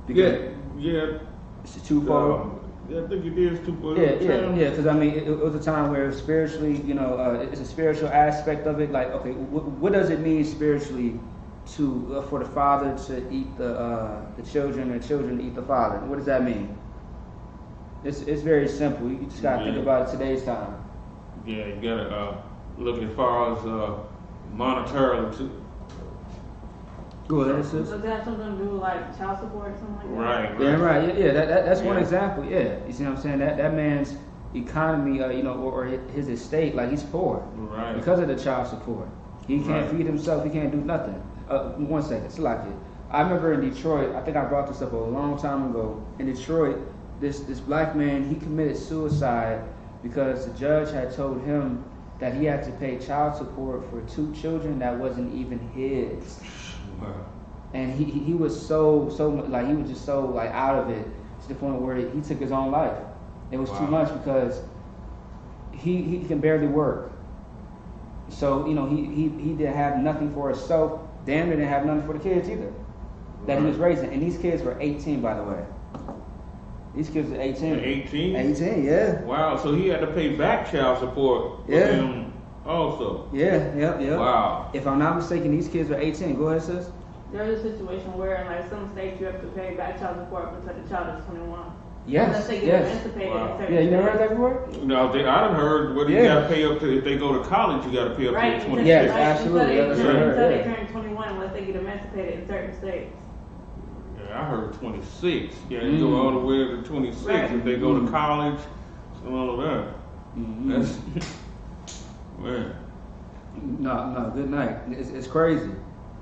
Yeah. It's twofold. Yeah, I think it is twofold. Yeah, because I mean, it was a time where spiritually, it's a spiritual aspect of it. Like, okay, what does it mean spiritually for the father to eat the children and children to eat the father? What does that mean? It's very simple. You just gotta think about it today's time. Yeah, you gotta look as far as monetarily too. Go ahead, sis. Does that have something to do with like child support or something like that? Right. Yeah, right. Yeah, that's one example. Yeah, you see what I'm saying? That man's economy, or his estate, like he's poor, right? Because of the child support. He can't feed himself. He can't do nothing. 1 second, Salaki. I remember in Detroit. I think I brought this up a long time ago. In Detroit, this black man, he committed suicide because the judge had told him that he had to pay child support for 2 children that wasn't even his. Wow. And he was so like, he was just so like out of it to the point where he took his own life. It was too much because he can barely work. So he didn't have nothing for himself. Damn, didn't have nothing for the kids either that he was raising. And these kids were 18, by the way. These kids are 18. 18? 18, yeah. Wow, so he had to pay back child support for him also. Yeah. Wow. If I'm not mistaken, these kids are 18. Go ahead, sis. There's a situation where in like some states you have to pay back child support until the child is 21. Yes. Unless they get emancipated. Wow. In Yeah, you never heard that before? No, I done heard what you got to pay up to, if they go to college, you got to pay up to 26. Yes, absolutely. Until they turn 21, unless they get emancipated in certain states. Yeah, I heard 26. Yeah, you go all the way to 26 if they go to college and all of that. That's man. No, good night. It's crazy.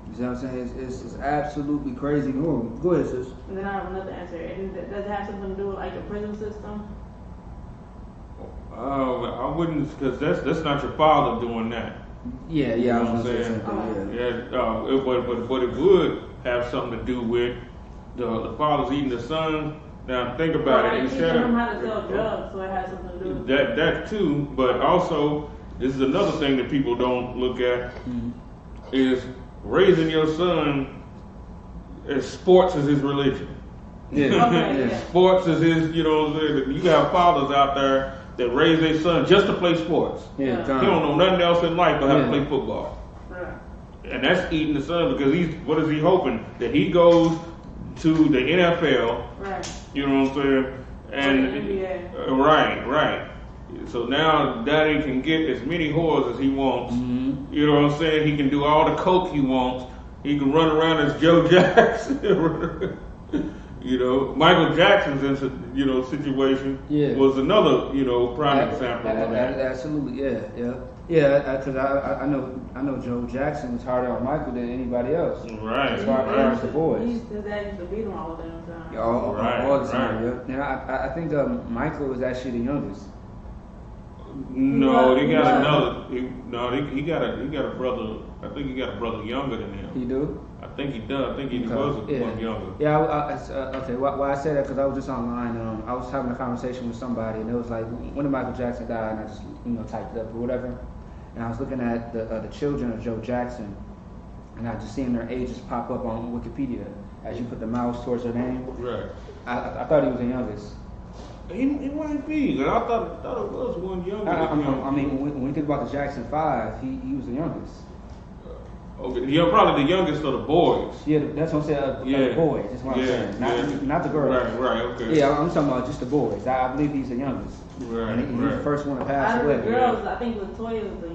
You see what I'm saying? It's absolutely crazy. Go ahead, sis. And then I have another answer. Does it have something to do with like the prison system? I wouldn't, because that's not your father doing that. Yeah, You know I was what I'm gonna say saying? something. But it would have something to do with the father's eating the son. Now think about it. Teaching them how to sell drugs, so it has something to do with that too. But also, this is another thing that people don't look at is raising your son as sports is his religion. Yeah. Sports is his, you have fathers out there that raise their son just to play sports. Yeah. He don't know nothing else in life but how to play football. Right. And that's eating the son because what is he hoping? That he goes to the NFL. Right. You know what I'm saying? And right. So now daddy can get as many whores as he wants. You know what I'm saying? He can do all the coke he wants. He can run around as Joe Jackson. Michael Jackson's situation was another prime example of that. Absolutely, yeah. Because I know Joe Jackson was harder on Michael than anybody else. Right. As far as the boys. His dad used to beat him all the time. All the time. Yeah. Now I think Michael was actually the youngest. No, he got another. He got a brother. I think he got a brother younger than him. He do? I think he does. I think he was one younger. Yeah. Okay. Why I say that? Because I was just online. I was having a conversation with somebody, and it was like, when did Michael Jackson die? And I just typed it up or whatever. And I was looking at the children of Joe Jackson, and I just seen their ages pop up on Wikipedia as you put the mouse towards their name. Right. I thought he was the youngest. He might be. I thought it was one younger. I mean, when you think about the Jackson 5, he was the youngest. Okay, you're probably the youngest of the boys. Yeah, that's what I'm saying. The boys. That's what I'm saying. Not the girls. Right. Okay. Yeah, I'm talking about just the boys. I believe he's the youngest. Right. And he's the first one to pass away. Out of the girls, I think Latoya was the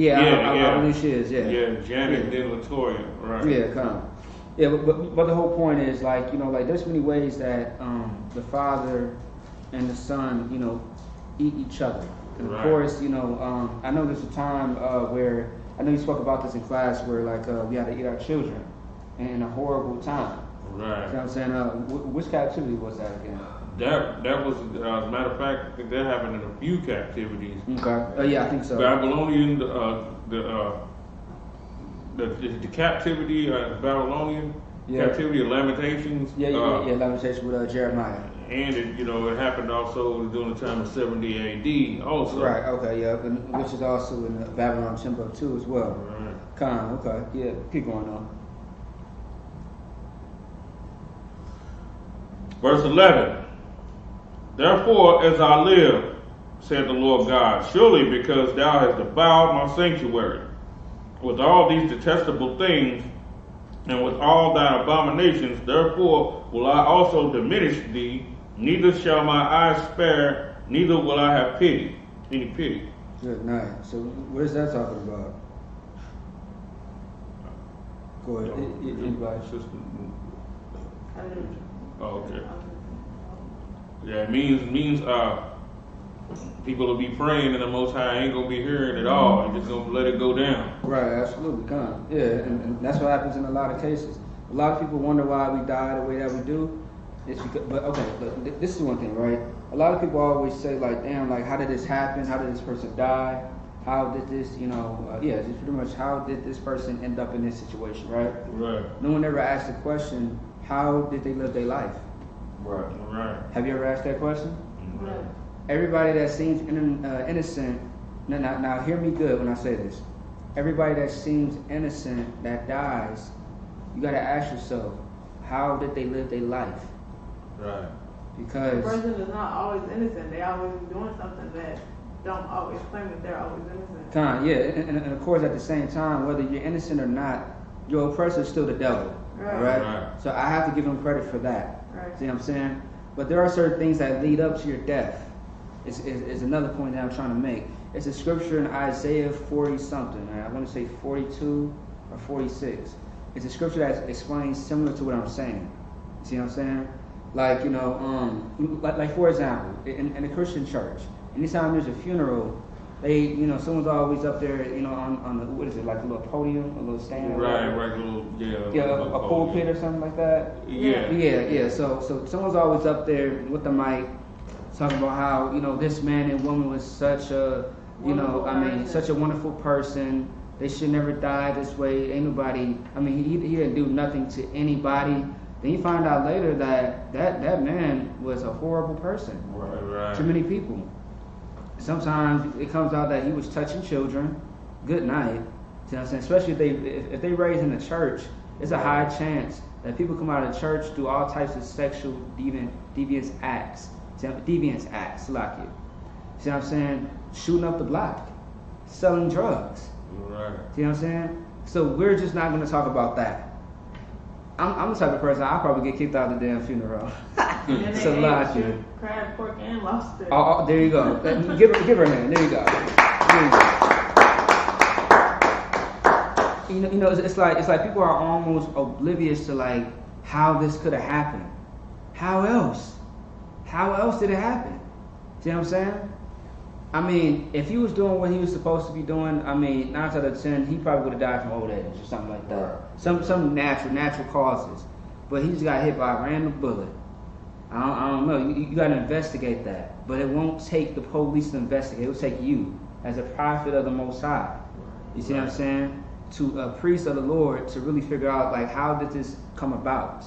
youngest. I believe she is. Yeah. Yeah, Janet, then Latoya. Right. Yeah, come on. Yeah, but the whole point is like there's many ways that the father and the son eat each other. And of course I know there's a time where I know you spoke about this in class where like we had to eat our children in a horrible time. Right. You know what I'm saying? Which captivity was that again? That was, as a matter of fact, I think that happened in a few captivities. Okay. Oh yeah, I think so. Babylonian, the captivity, Babylonian captivity of Lamentations. Yeah, Lamentation with Jeremiah. And it happened also during the time of 70 AD also. Right. Okay. Yeah, which is also in the Babylon Temple too as well. Right. Okay. Yeah. Keep going on. Verse 11. Therefore, as I live, said the Lord God, surely because thou hast defiled my sanctuary with all these detestable things, and with all thine abominations, therefore will I also diminish thee, neither shall my eyes spare, neither will I have any pity. Good night. So what is that talking about? Go ahead. Anybody? Oh, okay. Yeah, it means people will be praying and the Most High ain't gonna be hearing at all. He's just gonna let it go down. Right, absolutely, Yeah, and that's what happens in a lot of cases. A lot of people wonder why we die the way that we do. It's because, but okay, look, this is one thing, right? A lot of people always say like, damn, like how did this happen? How did this person die? How did this, just pretty much how did this person end up in this situation, right? Right. No one ever asked the question, how did they live their life? Right. Have you ever asked that question? Right. Everybody that seems innocent, now hear me good when I say this. Everybody that seems innocent that dies, you got to ask yourself, how did they live their life? Right. Because the person is not always innocent. They always doing something that don't always claim that they're always innocent. And of course at the same time, whether you're innocent or not, your oppressor is still the devil. Right? So I have to give him credit for that. Right. See what I'm saying? But there are certain things that lead up to your death. Is another point that I'm trying to make. It's a scripture in Isaiah 40 something. I want to say 42 or 46. It's a scripture that explains similar to what I'm saying. You see what I'm saying? Like, like for example, in a Christian church, anytime there's a funeral, they, someone's always up there, on the, what is it, like a little podium, a little stand? Right, a pulpit or something like that? Yeah. So someone's always up there with the mic, talking about how, this man and woman was such a, such a wonderful person. They should never die this way. Ain't nobody, he didn't do nothing to anybody. Then you find out later that man was a horrible person to many people. Sometimes it comes out that he was touching children. Good night. See what I'm saying? Especially if they raise in the church, it's a high chance that people come out of church do all types of sexual deviant acts. Like you. See what I'm saying? Shooting up the block, selling drugs. Right. See what I'm saying? So we're just not going to talk about that. I'm the type of person, I'll probably get kicked out of the damn funeral. So like you. Crab, pork, and lobster. Oh, there you go. Give her a hand. There you go. It's like people are almost oblivious to like how this could have happened. How else? How else did it happen? See what I'm saying? If he was doing what he was supposed to be doing, 9 out of 10, he probably would have died from old age or something like that. Some natural causes. But he just got hit by a random bullet. I don't know. You got to investigate that. But it won't take the police to investigate. It will take you as a prophet of the Most High. You see what I'm saying? To a priest of the Lord to really figure out, like, how did this come about?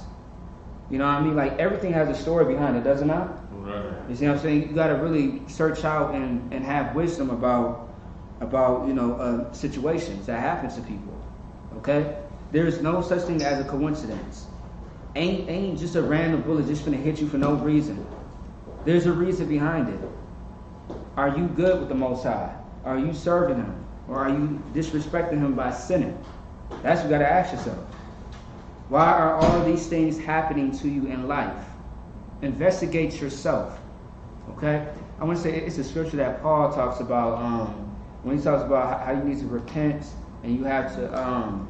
You know what I mean? Like, everything has a story behind it, does it not? Right. You see what I'm saying? You got to really search out and have wisdom about situations that happen to people. Okay? There's no such thing as a coincidence. Ain't just a random bullet just gonna hit you for no reason. There's a reason behind it. Are you good with the Most High? Are you serving Him? Or are you disrespecting Him by sinning? That's what you gotta ask yourself. Why are all these things happening to you in life? Investigate yourself. Okay? I want to say it's a scripture that Paul talks about when he talks about how you need to repent and you have to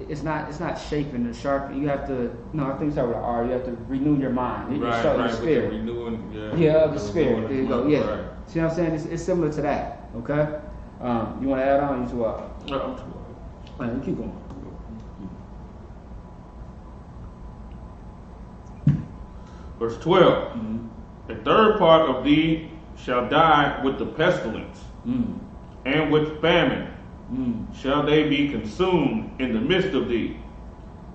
it's not shaping or sharpen. You have to I think it's start with an R. You have to renew your mind. Right. Spirit. Renewing, of the spirit. There you go. Yeah. Right. See what I'm saying? It's similar to that. Okay. You want to add on? You too up? No, I'm too up. All right, keep going. Verse 12. A third part of thee shall die with the pestilence, and with famine shall they be consumed in the midst of thee.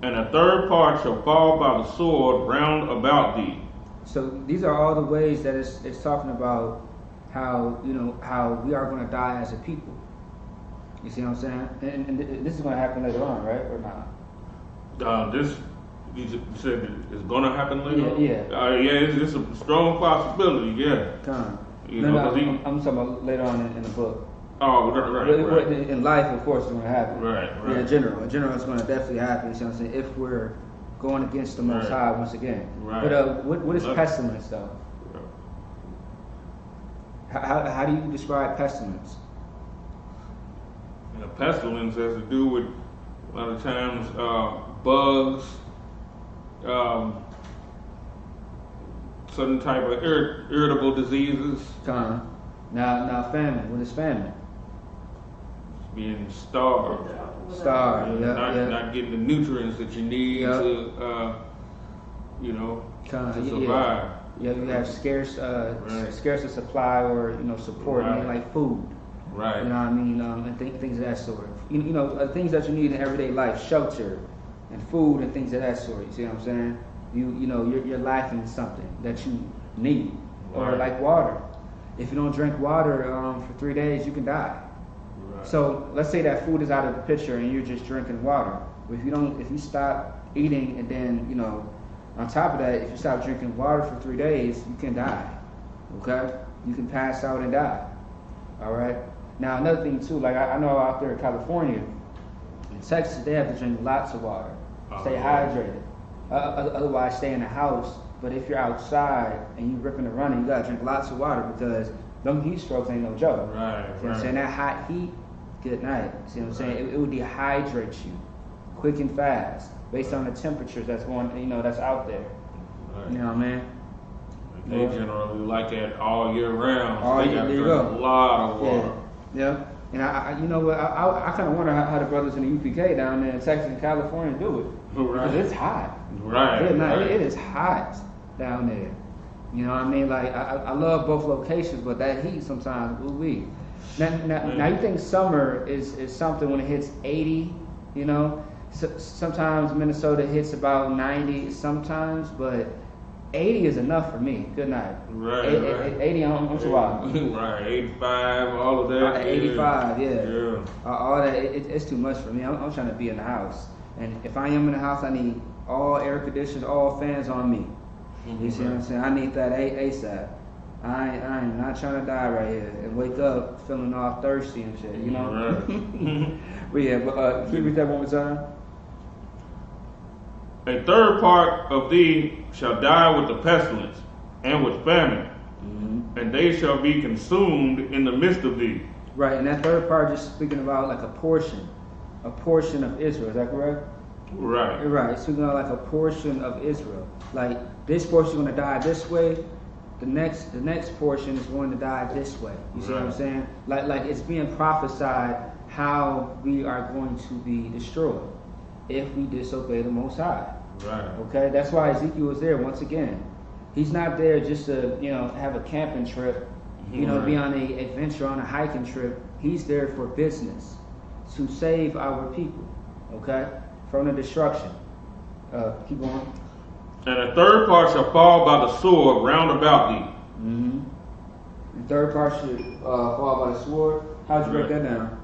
And a third part shall fall by the sword round about thee. So these are all the ways that it's talking about how how we are going to die as a people. You see what I'm saying? And this is going to happen later on, right, or not? This you said it's going to happen later. Yeah. It's a strong possibility. Yeah. I'm talking about later on in the book. Oh, right. In life, of course, it's going to happen. Right. Yeah, in general, it's going to definitely happen. You see what I'm saying? If we're going against the Most High once again. Right. But what is pestilence, though? How do you describe pestilence? Pestilence has to do with a lot of times bugs, certain type of irritable diseases. Now famine. What is famine? Being starved. Not getting the nutrients that you need to survive. Yeah, you have scarce a supply or support, like food. Right. You know what I mean? And things of that sort. Things that you need in everyday life, shelter, and food, and things of that sort. You see what I'm saying? You're lacking something that you need, or like water. If you don't drink water for 3 days, you can die. Right. So let's say that food is out of the picture and you're just drinking water. But if you stop eating and then on top of that, if you stop drinking water for 3 days, you can die. Okay? You can pass out and die. All right? Now, another thing, too, like I know out there in California, in Texas, they have to drink lots of water. Stay hydrated. Otherwise, stay in the house. But if you're outside and you're ripping and running, you got to drink lots of water because them heat strokes ain't no joke. Right. See what I'm saying? That hot heat, good night. See what I'm saying? It would dehydrate you quick and fast based on the temperatures that's that's out there. Right. You know what I mean? They generally like that all year round. So they got to drink a lot of water. Yeah. And I kind of wonder how the brothers in the U.P.K. down there in Texas and California do it. Right. Because it's hot. Right. It is hot down there. You know what I mean? Like, I love both locations, but that heat sometimes, ooh-wee. Now you think summer is something when it hits 80, So, sometimes Minnesota hits about 90 sometimes, but 80 is enough for me. Good night. Right. 80, I'm surviving. Right, 85, all of that. 85, yeah. All that, it's too much for me. I'm trying to be in the house. And if I am in the house, I need all air conditioners, all fans on me. You see what I'm saying? I need that ASAP. I am not trying to die right here and wake up feeling all thirsty and shit, Right. But can you read that one more time? A third part of thee shall die with the pestilence and with famine, and they shall be consumed in the midst of thee. Right, and that third part just speaking about like a portion of Israel. Is that correct? Right. Right, speaking about like a portion of Israel. Like this portion is going to die this way. The next portion is going to die this way. You see what I'm saying? Like it's being prophesied how we are going to be destroyed if we disobey the Most High. Right. Okay, that's why Ezekiel was there once again. He's not there just to have a camping trip, be on a adventure, on a hiking trip. He's there for business, to save our people, okay, from the destruction. Keep going. And a third part shall fall by the sword round about thee. The third part should fall by the sword. How'd you break that down?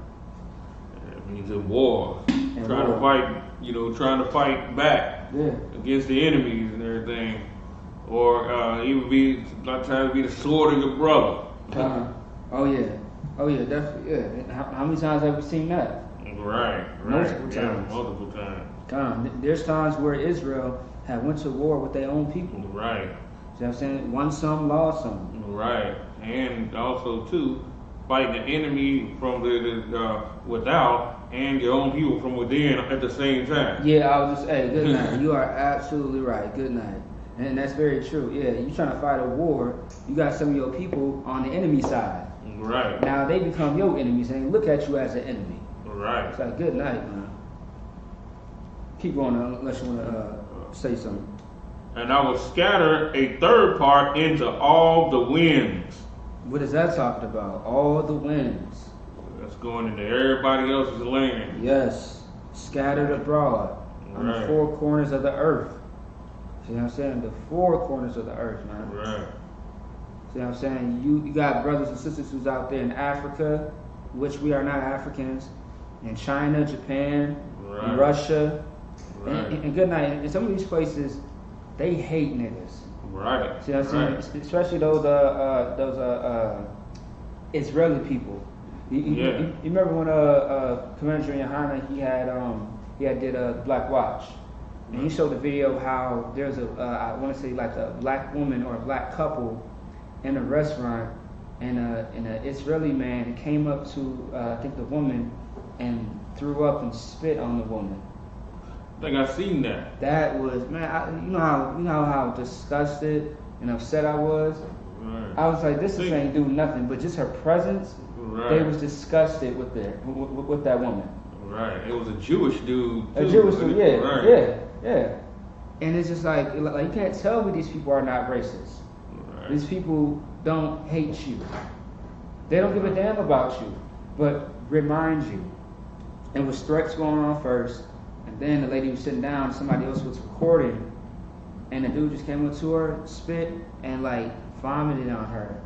It means in war. Trying to fight back against the enemies and everything. Or even be a lot of times be the sword of your brother. Oh yeah, definitely. Yeah. How many times have we seen that? Right. Multiple times. Multiple times. There's times where Israel had went to war with their own people. Right. See what I'm saying? Won some, lost some. Right. And also too, fighting the enemy from the without and your own people from within at the same time. Yeah, I was just good night. You are absolutely right. Good night. And that's very true. Yeah, you're trying to fight a war. You got some of your people on the enemy side. Right. Now they become your enemies and look at you as an enemy. Right. It's like, good night, man. Keep going unless you want to say something. and I will scatter a third part into all the winds. What is that talking about? All the winds. That's going into everybody else's land. Yes. Scattered abroad on the four corners of the earth. See what I'm saying? The four corners of the earth, man. Right. See what I'm saying? You got brothers and sisters who's out there in Africa, which we are not Africans, in China, Japan, in Russia, and good night. In some of these places, they hate niggas. Right. See what I'm saying? Especially those Israeli people. You remember when Commander GEN.YAHANNA he did Black Watch, and he showed the video of how there's I want to say like a black woman or a black couple in a restaurant, and an Israeli man came up to I think the woman and threw up and spit on the woman. I think I seen that. That was, man. You know how disgusted and upset I was. Right. I was like, this ain't do nothing, but just her presence. They was disgusted with that woman. Right. It was a Jewish dude. A Jewish dude, yeah. And it's just like you can't tell me these people are not racist. Right. These people don't hate you. They don't give a damn about you, but remind you. And with threats going on first, and then the lady was sitting down, somebody else was recording, and the dude just came up to her, spit, and like vomited on her.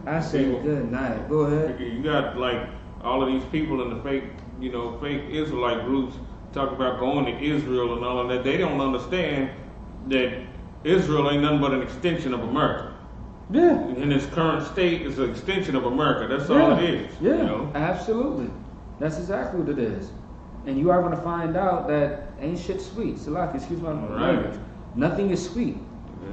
I said, good night. Go ahead. You got like all of these people in the fake Israelite groups talk about going to Israel and all of that. They don't understand that Israel ain't nothing but an extension of America. Yeah. In its current state, it's an extension of America. That's all it is. Yeah, you know? Absolutely. That's exactly what it is. And you are going to find out that ain't shit sweet. Salaki, excuse my language. Nothing is sweet.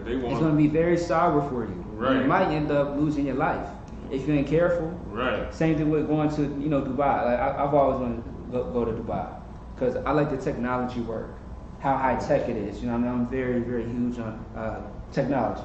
It's going to be very sour for you. Right. And you might end up losing your life if you ain't careful. Right. Same thing with going to Dubai. Like I've always wanted to go to Dubai because I like the technology work, how high tech it is. I'm very, very huge on technology.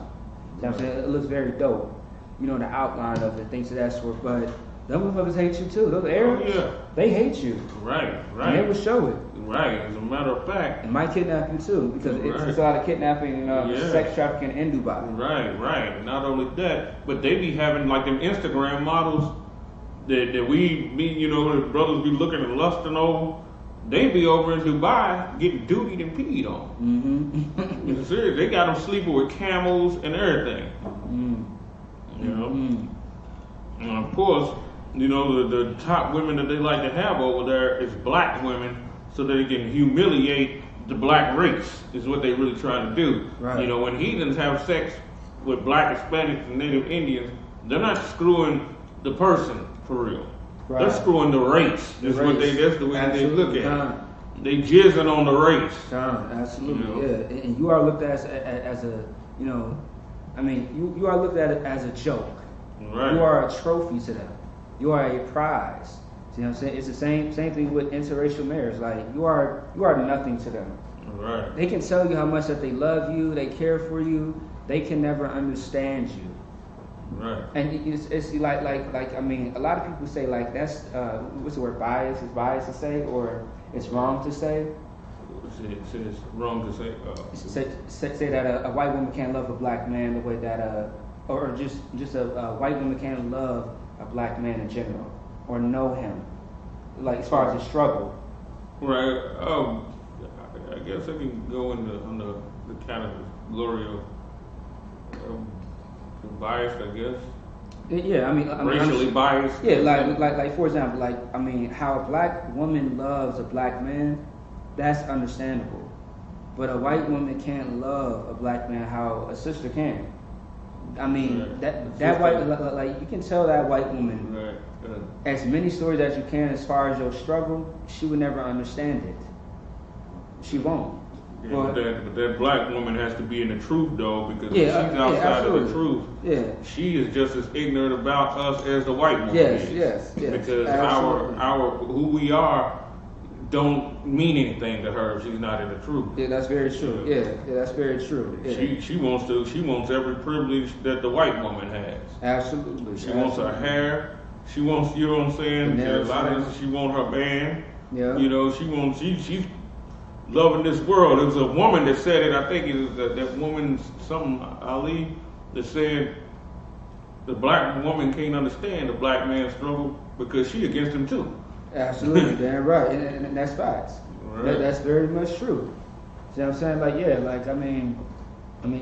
You know what I'm saying? It looks very dope. The outline of it, things of that sort. But them motherfuckers hate you too. Those Arabs, they hate you. Right. And they will show it. Right. As a matter of fact. It might kidnap you too, because it's a lot of kidnapping and sex trafficking in Dubai. Right. Not only that, but they be having like them Instagram models that we be, the brothers be looking and lusting over. They be over in Dubai getting dutied and peed on. Mm-hmm. Serious. They got them sleeping with camels and everything. Mm-hmm. And of course, the top women that they like to have over there is black women, so that they can humiliate the black race, is what they really trying to do. Right. When heathens have sex with black Hispanics and Native Indians, they're not screwing the person for real. Right. They're screwing the race. That's the way they look at it. They jizzing on the race. Absolutely, yeah. And you are looked at as a, you are looked at it as a joke. Right. You are a trophy to them. You are a prize. See what I'm saying? It's the same thing with interracial marriage. Like you are nothing to them. Right. They can tell you how much that they love you, they care for you. They can never understand you. Right. And it's like a lot of people say like that's what's the word, bias? Is bias to say, or it's wrong to say? It's wrong to say. Say that a white woman can't love a black man the way that or just a white woman can't love a black man in general or know him, like as far as his struggle. Right. I guess I can go on the kind of glory of biased, I guess. Yeah, racially biased. Yeah, like for example, how a black woman loves a black man, that's understandable. But a white woman can't love a black man how a sister can. That white, like you can tell that white woman as many stories as you can as far as your struggle, she would never understand it. She won't. Yeah, but that black woman has to be in the truth though, because if she's outside of the truth, she is just as ignorant about us as the white woman is. Yes. Because our who we are don't mean anything to her if she's not in the truth. Yeah, that's very true. Yeah, that's very true. Yeah. She wants every privilege that the white woman has. Absolutely. She wants her hair. She wants, you know what I'm saying? A lot of she wants her band. Yeah. She wants loving this world. It was a woman that said it. I think it was that woman, Ali, that said the black woman can't understand the black man's struggle because she against him too. Absolutely, damn right, and that's facts. Right. That's very much true. See what I'm saying? Like, yeah, like I mean,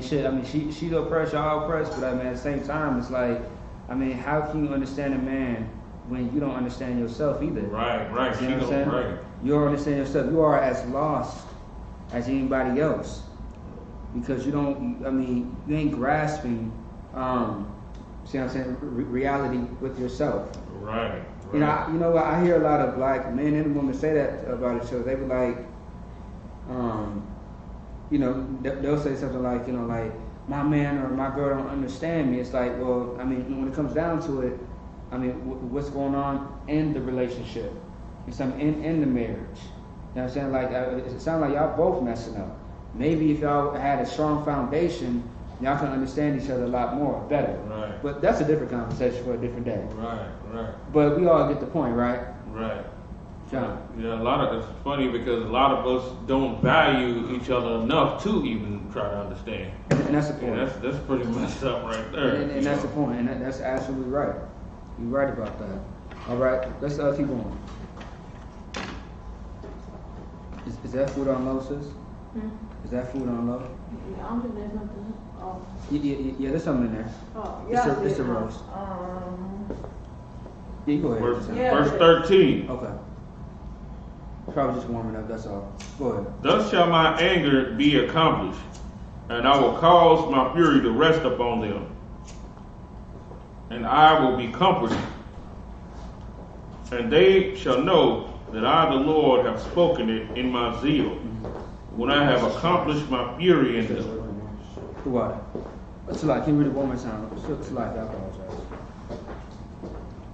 she the oppressed, y'all oppressed, but I mean, at the same time, it's like, I mean, how can you understand a man when you don't understand yourself either? Right. You know what I'm saying? Right. You don't understand yourself. You are as lost as anybody else because you don't. I mean, you ain't grasping. See what I'm saying? Reality with yourself. Right. You know, I hear a lot of black men and women say that about each other. They be like, you know, they'll say something like, you know, like, my man or my girl don't understand me. It's like, well, I mean, when it comes down to it, I mean, what's going on in the relationship? It's something in the marriage. You know what I'm saying? Like, it sounds like y'all both messing up. Maybe if y'all had a strong foundation, y'all can understand each other a lot more, better. Right. But that's a different conversation for a different day. Right. But we all get the point, right? Right. John. Yeah, it's funny because a lot of us don't value each other enough to even try to understand. And that's the point. Yeah, that's pretty messed up right there. And that's the point, and that's absolutely right. You're right about that. All right, let's keep going. Is that food on low, sis? Is that food on low? Yeah, I don't think there's nothing. Oh. Yeah, there's something in there. Oh, yeah. It's a roast. Yeah, you go ahead. Verse 13. Okay. Probably just warming up, that's all. Go ahead. Thus shall my anger be accomplished, and I will cause my fury to rest upon them, and I will be comforted. And they shall know that I, the Lord, have spoken it in my zeal, when I have accomplished my fury in them. What? What's like? Can you read it one more time? What's like? I apologize.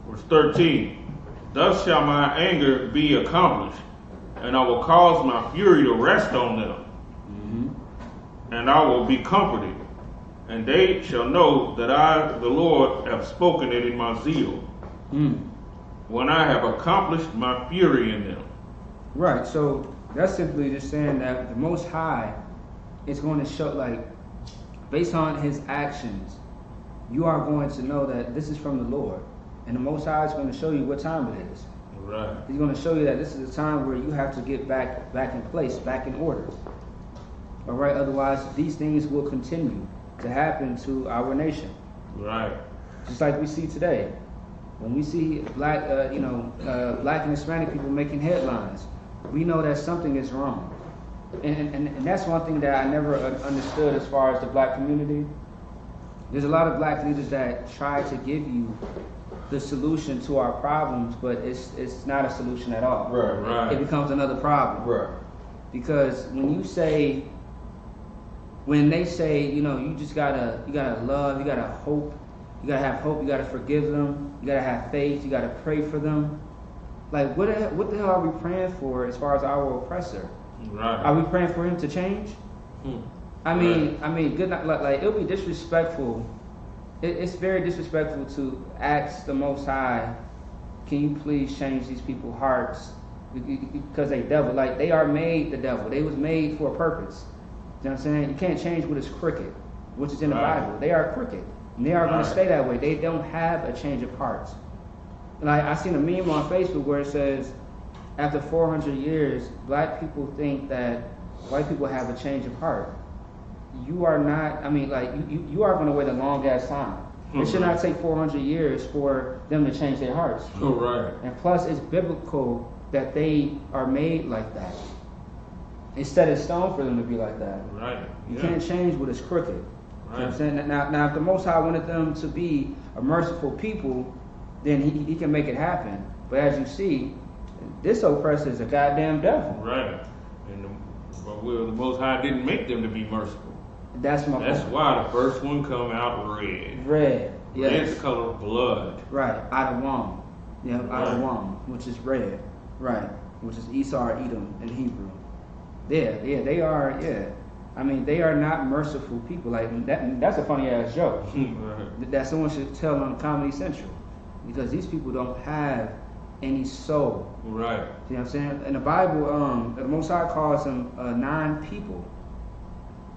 Verse 13. Thus shall my anger be accomplished, and I will cause my fury to rest on them, and I will be comforted. And they shall know that I, the Lord, have spoken it in my zeal, when I have accomplished my fury in them. Right, so that's simply just saying that the Most High is going to show, like, based on his actions, you are going to know that this is from the Lord. And the Most High is going to show you what time it is. Right. He's going to show you that this is a time where you have to get back in place, back in order. All right, otherwise these things will continue to happen to our nation. Right. Just like we see today. When we see black and Hispanic people making headlines, we know that something is wrong. And that's one thing that I never understood as far as the black community. There's a lot of black leaders that try to give you the solution to our problems, but it's not a solution at all. Right. It becomes another problem. Right. Because when they say, you know, you gotta love, you gotta hope, you gotta have hope, you gotta forgive them, you gotta have faith, you gotta pray for them. Like, what the hell are we praying for as far as our oppressor? Right. Are we praying for him to change? I mean, good. Like it'll be disrespectful. It's very disrespectful to ask the Most High, can you please change these people's hearts because they devil. Like, they are made the devil. They was made for a purpose. You know what I'm saying? You can't change what is crooked, which is in the Bible. They are crooked, and they are going to stay that way. They don't have a change of hearts. Like, I seen a meme on Facebook where it says, after 400 years, black people think that white people have a change of heart. You are not, you are going to wait a long ass time. It should not take 400 years for them to change their hearts. Right. And plus, it's biblical that they are made like that. It's set in stone for them to be like that. Right. You can't change what is crooked. Right. You know what I'm saying? Now, if the Most High wanted them to be a merciful people, then he can make it happen. But as you see, this oppressor is a goddamn devil. Right. But the Most High didn't make them to be merciful. That's my point. That's why the first one come out red. Red. Yes. Red's the color of blood. Right. Adawam. Yeah, Adawam, which is red. Right. Which is Esau or Edom in Hebrew. Yeah, they are, I mean, they are not merciful people. Like, that's a funny ass joke. Right. That someone should tell on Comedy Central. Because these people don't have any soul. Right. See what I'm saying? In the Bible, the Most High calls them 9 people.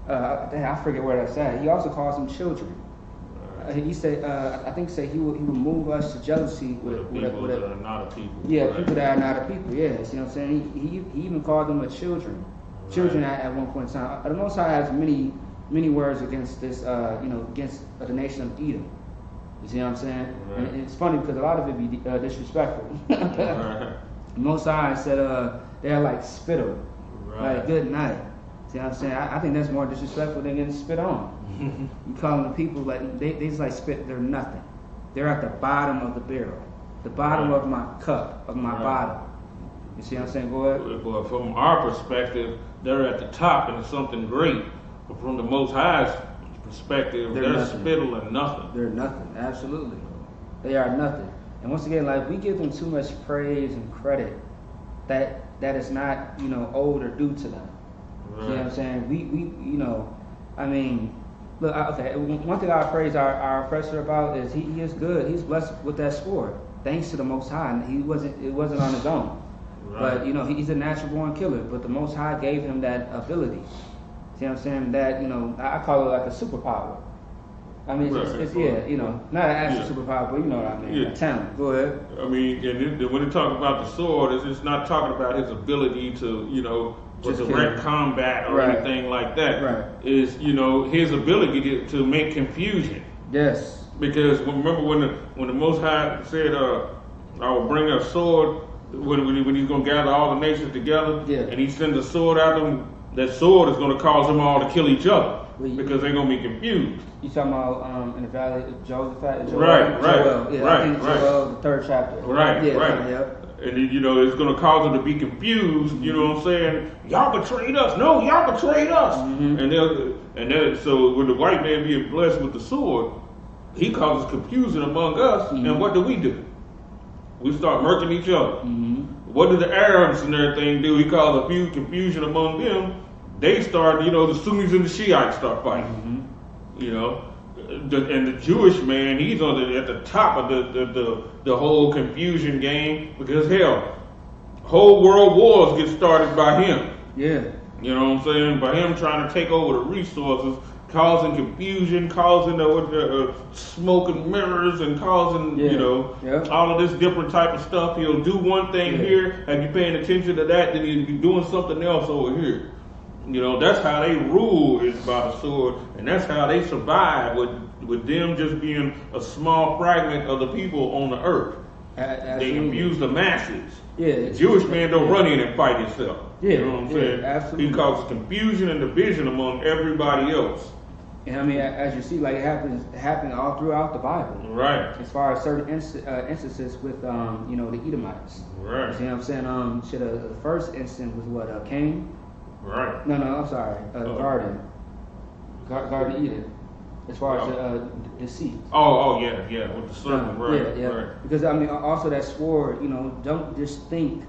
I forget where that's at. He also calls them children. He said, I think he will move us to jealousy with people that are not a people. Yeah, right. people that are not a people. Yeah, see what I'm saying? He even called them a children. Right. Children at one point in time. The Most High has many words against this, against the nation of Edom. You see what I'm saying? Right. And it's funny because a lot of it be disrespectful. Right. Most High said they're like spittle, right. Like good night. See what I'm saying? I think that's more disrespectful than getting spit on. You call them people like they just like spit. They're nothing. They're at the bottom of the barrel, the bottom of my cup, of my bottle. You see what I'm saying? Go ahead. But from our perspective, they're at the top and it's something great. But from the Most High's perspective, they're spittle and nothing. They're nothing. Absolutely, they are nothing. And once again, like we give them too much praise and credit that is not owed or due to them. Right. You know what I'm saying? We look, okay, one thing I praise our oppressor about is he is good. He's blessed with that sword, thanks to the Most High. And it wasn't on his own. Right. But, he's a natural born killer, but the Most High gave him that ability. See what I'm saying? That, I call it like a superpower. I mean, it's not an actual superpower, but you know what I mean. Yeah. A talent. Go ahead. I mean, and when they talk about the sword, it's not talking about his ability to, for direct combat or anything like that. Right. Is his ability to make confusion. Yes. Because remember when the Most High said, "I will bring a sword," when he's going to gather all the nations together, and he sends a sword at them, that sword is going to cause them all to kill each other because they're going to be confused. You talking about in the valley of Josephat? Joel, right. Yeah, I think Joel, the 3rd chapter. Right. Yeah. And it's going to cause them to be confused. You know what I'm saying? Y'all betrayed us. No, y'all betrayed us. Mm-hmm. And so with the white man being blessed with the sword, he causes confusion among us. Mm-hmm. And what do? We start murking each other. Mm-hmm. What do the Arabs and everything do? He caused a few confusion among them. They start, the Sunnis and the Shiites start fighting. Mm-hmm. And the Jewish man, he's at the top of the whole confusion game because whole world wars get started by him. Yeah. You know what I'm saying? By him trying to take over the resources, causing confusion, causing smoke and mirrors, and causing all of this different type of stuff. He'll do one thing here, have you paying attention to that, then he'll be doing something else over here. That's how they rule, is by the sword, and that's how they survive with them just being a small fragment of the people on the earth. They confuse the masses. Yeah, the Jewish man don't run in and fight himself. Yeah, you know what I'm saying? Absolutely. He causes confusion and division among everybody else. And I mean, as you see, like it happened all throughout the Bible. Right. As far as certain instances with the Edomites. Right. You see what I'm saying? The first instance was what Cain. Right. No, I'm sorry. Garden Eden. As far as deceit. Oh, yeah, with the serpent. Right. Yeah. Right. Because also that sword. Don't just think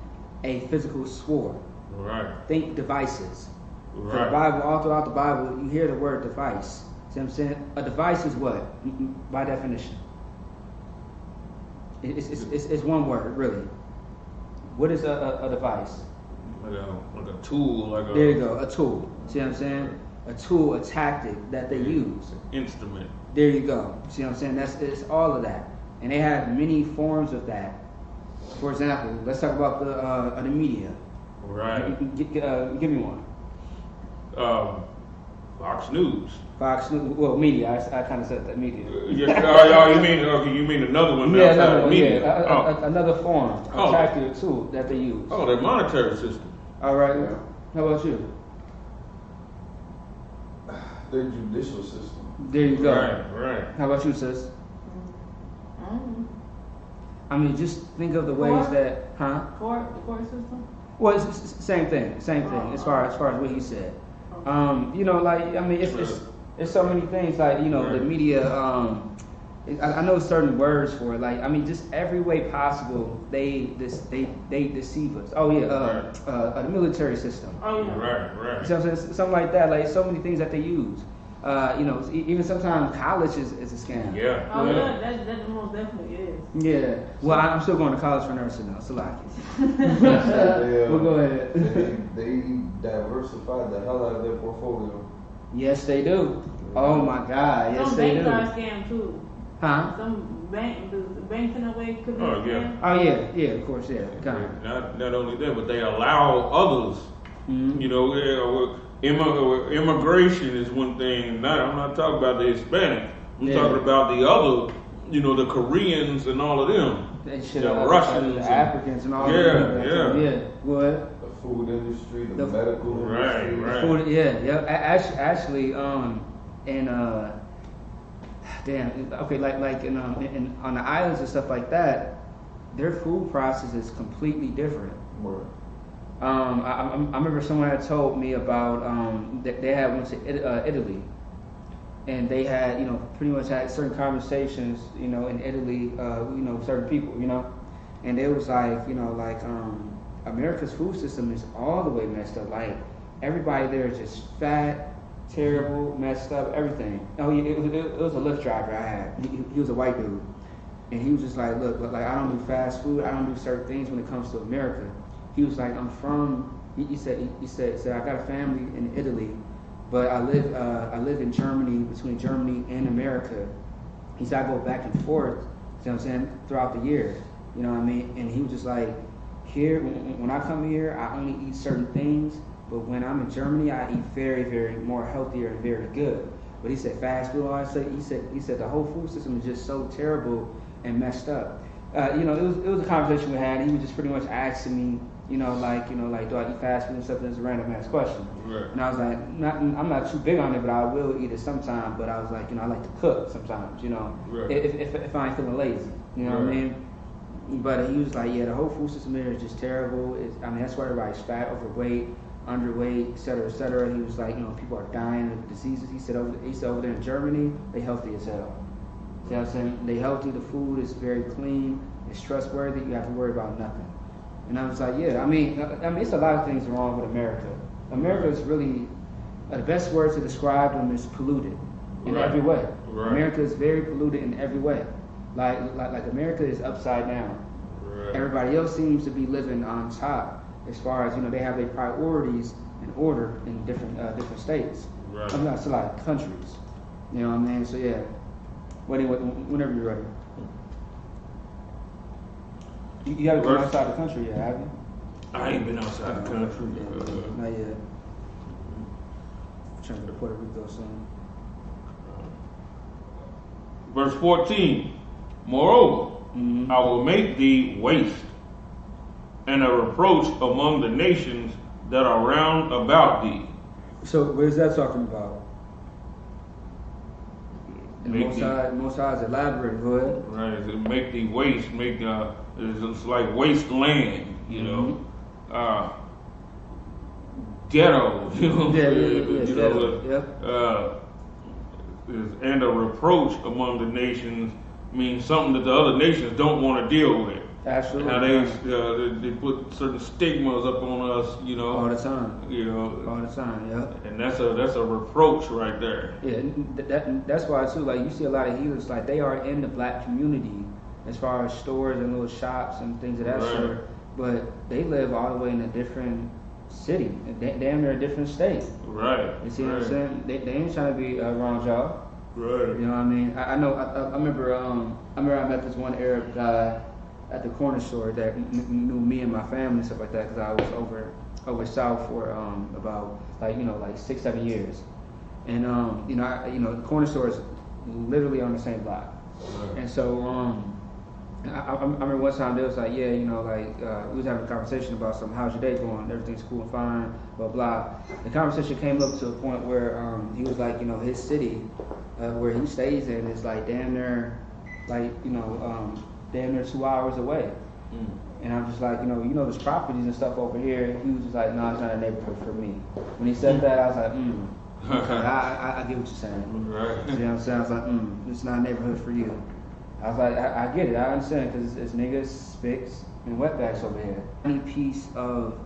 a physical sword. Right. Think devices. Right. The Bible, all throughout the Bible, you hear the word device. See what I'm saying? A device is what? By definition. It's one word, really. What is a device? Like a tool. There you go, a tool. See what I'm saying? A tool, a tactic that they use. Instrument. There you go. See what I'm saying? It's all of that. And they have many forms of that. For example, let's talk about the media. Right. Give me one. Fox News. Well, media. I kind of said that media. You mean another one? Yeah, another one. Media. Yeah, another form, a tactic, tool that they use. Oh, their monetary system. All right. Yeah. How about you? Their judicial system. There you go. Right. How about you, sis? I mean, just think of the ways that, the court system. Well, it's same thing. As far as what he said. It's so many things like the media. I know certain words for it. Just every way possible they deceive us. Oh yeah, the military system. Oh yeah. Right. Something like that. Like so many things that they use. You know, even sometimes college is a scam. Yeah. Oh yeah, that most definitely is. Yeah. Well, I'm still going to college for nursing now, so like. They, Well, go ahead. They diversify the hell out of their portfolio. Yes, they do. Oh my God, yes Some they banks do. are a scam too. Huh? Some banks in a way could be a Oh, yeah. scam. Oh yeah, of course, yeah. Kind of. Not only that, but they allow others. You know, immigration is one thing. I'm not talking about the Hispanic. I'm talking about the other. You know, the Koreans and all of them. The Russians, the Africans, and all. Yeah. What? The food industry, the medical industry. Right. Food, yeah. Actually, okay, like in on the islands and stuff like that, their food process is completely different. Right. I remember someone had told me about they had went to Italy, and they had pretty much had certain conversations in Italy, certain people, and it was like America's food system is all the way messed up. Like everybody there is just fat, terrible, messed up, everything. Oh yeah, it was a Lyft driver I had. He was a white dude, and he was just like, look, like I don't do fast food, I don't do certain things when it comes to America. He was like, I'm from. He said I got a family in Italy, but I live in Germany, between Germany and America. He said I go back and forth, you know what I'm saying, throughout the year. You know what I mean? And he was just like, here when I come here, I only eat certain things, but when I'm in Germany, I eat very, very more healthier and very good. But he said fast food. He said the whole food system is just so terrible and messed up. It was a conversation we had. He was just pretty much asking me, do I eat fast food and stuff? It's a random ass question. Right. And I was like, I'm not too big on it, but I will eat it sometime. But I was like, I like to cook sometimes, Right. if I ain't feeling lazy, what I mean? But he was like, yeah, the whole food system there is just terrible. That's why everybody's fat, overweight, underweight, et cetera, et cetera. He was like, people are dying of diseases. He said over there in Germany, they healthy as hell. See what I'm saying? They healthy, the food is very clean, it's trustworthy, you have to worry about nothing. And I was like, yeah, it's a lot of things wrong with America. America is really, the best word to describe them is polluted in every way. Right. America is very polluted in every way. Like America is upside down. Right. Everybody else seems to be living on top as far as, they have their priorities in order in different states. Right. It's a lot of countries. You know what I mean? So yeah, whenever you're ready. You haven't been outside the country yet, have you? I ain't been outside the country. Not yet. I'm trying to go to Puerto Rico soon. Verse 14. Moreover, I will make thee waste and a reproach among the nations that are round about thee. So where's that talking about? And Most High is elaborate, go ahead. Right, it make thee waste, it's like wasteland, ghettos, and a reproach among the nations means something that the other nations don't want to deal with. Absolutely. How they put certain stigmas up on us, all the time. All the time, yeah. And that's a reproach right there. Yeah, that's why too. Like you see a lot of healers, like they are in the black community as far as stores and little shops and things of that sort. But they live all the way in a different city, damn near a different state. Right. You see what I'm saying? They ain't trying to be around y'all. Right. You know what I mean? I know. I remember. I met this one Arab guy at the corner store that knew me and my family and stuff like that, because I was over south for about 6-7 years, and the corner store is literally on the same block, and so I remember one time they was like, yeah, we was having a conversation about something. How's your day going? Everything's cool and fine, blah blah. The conversation came up to a point where he was like, his city where he stays in is like damn near 2 hours away. And I'm just like, there's properties and stuff over here. He was just like, no, it's not a neighborhood for me. When he said that, I was like, okay, I get what you're saying. Right. You know what I'm saying? I was like, it's not a neighborhood for you. I was like, I get it, I understand, because it's niggas, spicks, and wetbacks over here. Any piece of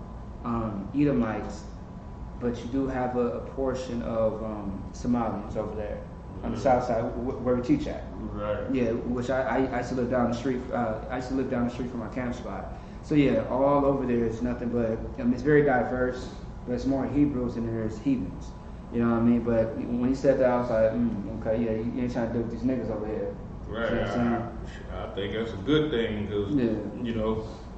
Edomites but you do have a portion of Somalians over there on the south side where we teach at. Right. Yeah, which I used to live down the street. I used to live down the street from my camp spot. So yeah, all over there is nothing but it's very diverse. But it's more Hebrews than there is heathens. You know what I mean? But when he said that, I was like, okay, yeah, you ain't trying to deal with these niggas over here. Right. You know what I'm saying? I think that's a good thing because you know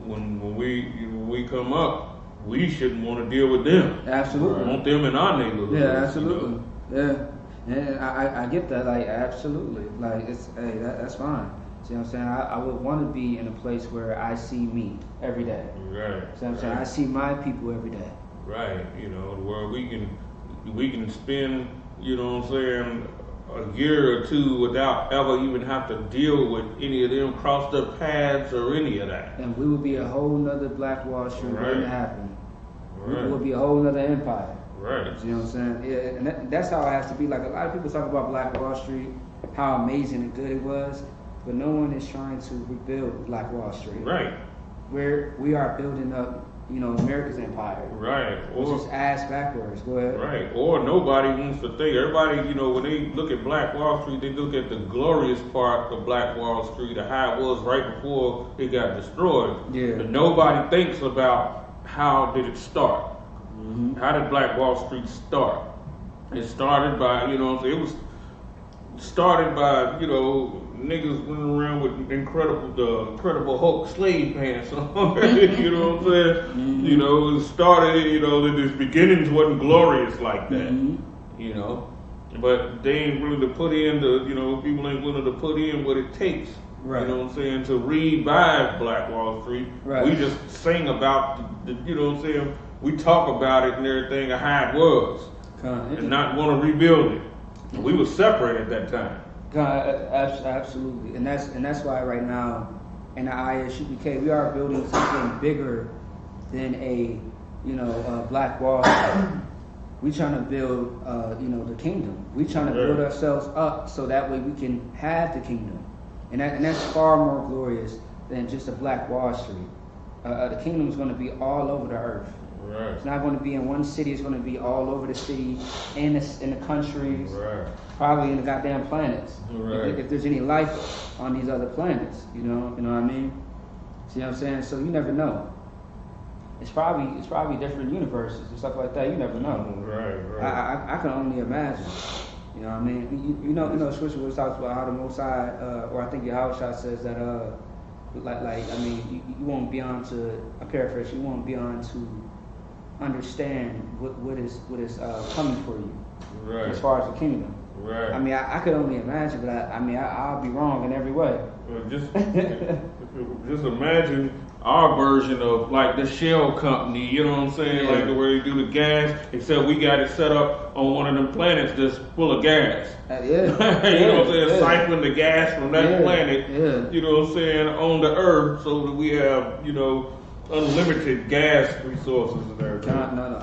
when we come up, we shouldn't want to deal with them. Absolutely. We want them in our neighborhood. Yeah, absolutely. You know? Yeah, and I get that. Like absolutely. Like that's fine. See what I'm saying? I would want to be in a place where I see me every day. Right. See what I'm saying? I see my people every day. Right. You know, where we can spend, you know what I'm saying, a year or two without ever even have to deal with any of them crossed up paths or any of that. And we would be a whole nother Black Wall Street waiting to happen. Right. We would be a whole nother empire. Right. You know what I'm saying? Yeah, and that's how it has to be. Like a lot of people talk about Black Wall Street, how amazing and good it was, but no one is trying to rebuild Black Wall Street. Right. Where we are building up, you know, America's empire. Right. Which is ass backwards. Go ahead. Right. Or nobody wants to think. Everybody, you know, when they look at Black Wall Street, they look at the glorious part of Black Wall Street, how it was right before it got destroyed. Yeah. But nobody thinks about how did it start. Mm-hmm. How did Black Wall Street start? It started by, you know, it was started by, you know, niggas running around with Incredible Hulk slave pants on. You know what I'm saying? Mm-hmm. You know, it started, you know, that its beginnings wasn't glorious like that. Mm-hmm. You know, but they ain't willing to put in you know, people ain't willing to put in what it takes. Right. You know what I'm saying? To revive Black Wall Street. Right. We just sing about you know what I'm saying? We talk about it and everything of how it was. And not want to rebuild it. And we were separate at that time. Absolutely, and that's why right now in the I.S.U.P.K we are building something bigger than a Black Wall Street. We trying to build the kingdom. We trying to build ourselves up so that way we can have the kingdom, and that's far more glorious than just a Black Wall Street. The kingdom is going to be all over the earth. Right. It's not going to be in one city. It's going to be all over the city, in the countries, probably in the goddamn planets. Right. If there's any life on these other planets, you know what I mean? See what I'm saying? So you never know. It's probably different universes and stuff like that. You never know. Right. I can only imagine. You know what I mean? You know, Scripture was talks about how the Most High, or I think Yahushua says that, you won't be on to, I paraphrase, you won't be on to understand what is coming for you, as far as the kingdom. Right. I mean, I could only imagine, but I'll be wrong in every way. Well, just imagine our version of like the Shell company, you know what I'm saying? Yeah. Like the way they do the gas, except we got it set up on one of them planets that's full of gas. You know what I'm saying? Siphoning the gas from that planet, you know what I'm saying, on the earth so that we have, you know, unlimited gas resources and everything. No,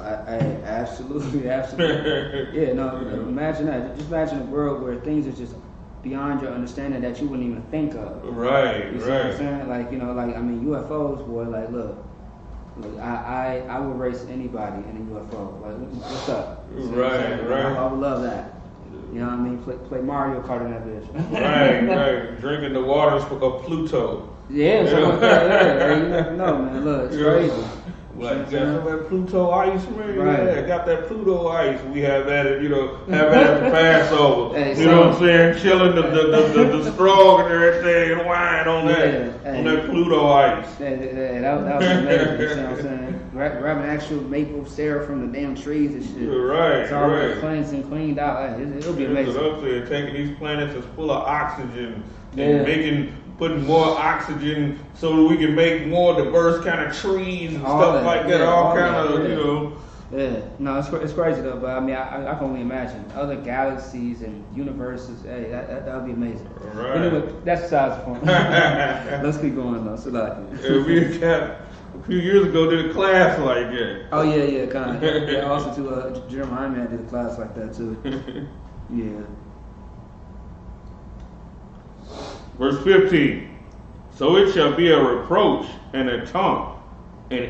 absolutely. Yeah, no, imagine that. Just imagine a world where things are just beyond your understanding that you wouldn't even think of. Right, you see what I'm saying? Like, UFOs, boy, like, look, I would race anybody in a UFO. Like, what's up? Right. I would love that. You know what I mean? Play Mario Kart in that bitch. Right. Drinking the waters of Pluto. Yeah, something like that. Yeah, you never know, man. Look, it's crazy. Like, got some of that Pluto ice, man. Right. Yeah, got that Pluto ice. We have that at, have it at the Passover. Hey, you know what I'm saying? Chilling the straw and everything and wine on that Pluto ice. That was amazing. You know what I'm saying? Grabbing actual maple syrup from the damn trees and shit. Right. It's already cleansed and cleaned out. It'll be amazing. That's what I'm saying. Taking these planets that's full of oxygen and putting more oxygen so that we can make more diverse kind of trees and stuff like that. All kind of. Yeah, no, it's crazy though. But I mean, I can only imagine other galaxies and universes. Hey, that would be amazing. Right. Anyway, that's besides the point. Let's keep going though. So we got a few years ago did a class like that. Oh yeah, kind of. Yeah, also too, GEN.YAHANNA did a class like that too. Yeah. Verse 15. So it shall be a reproach and a taunt, an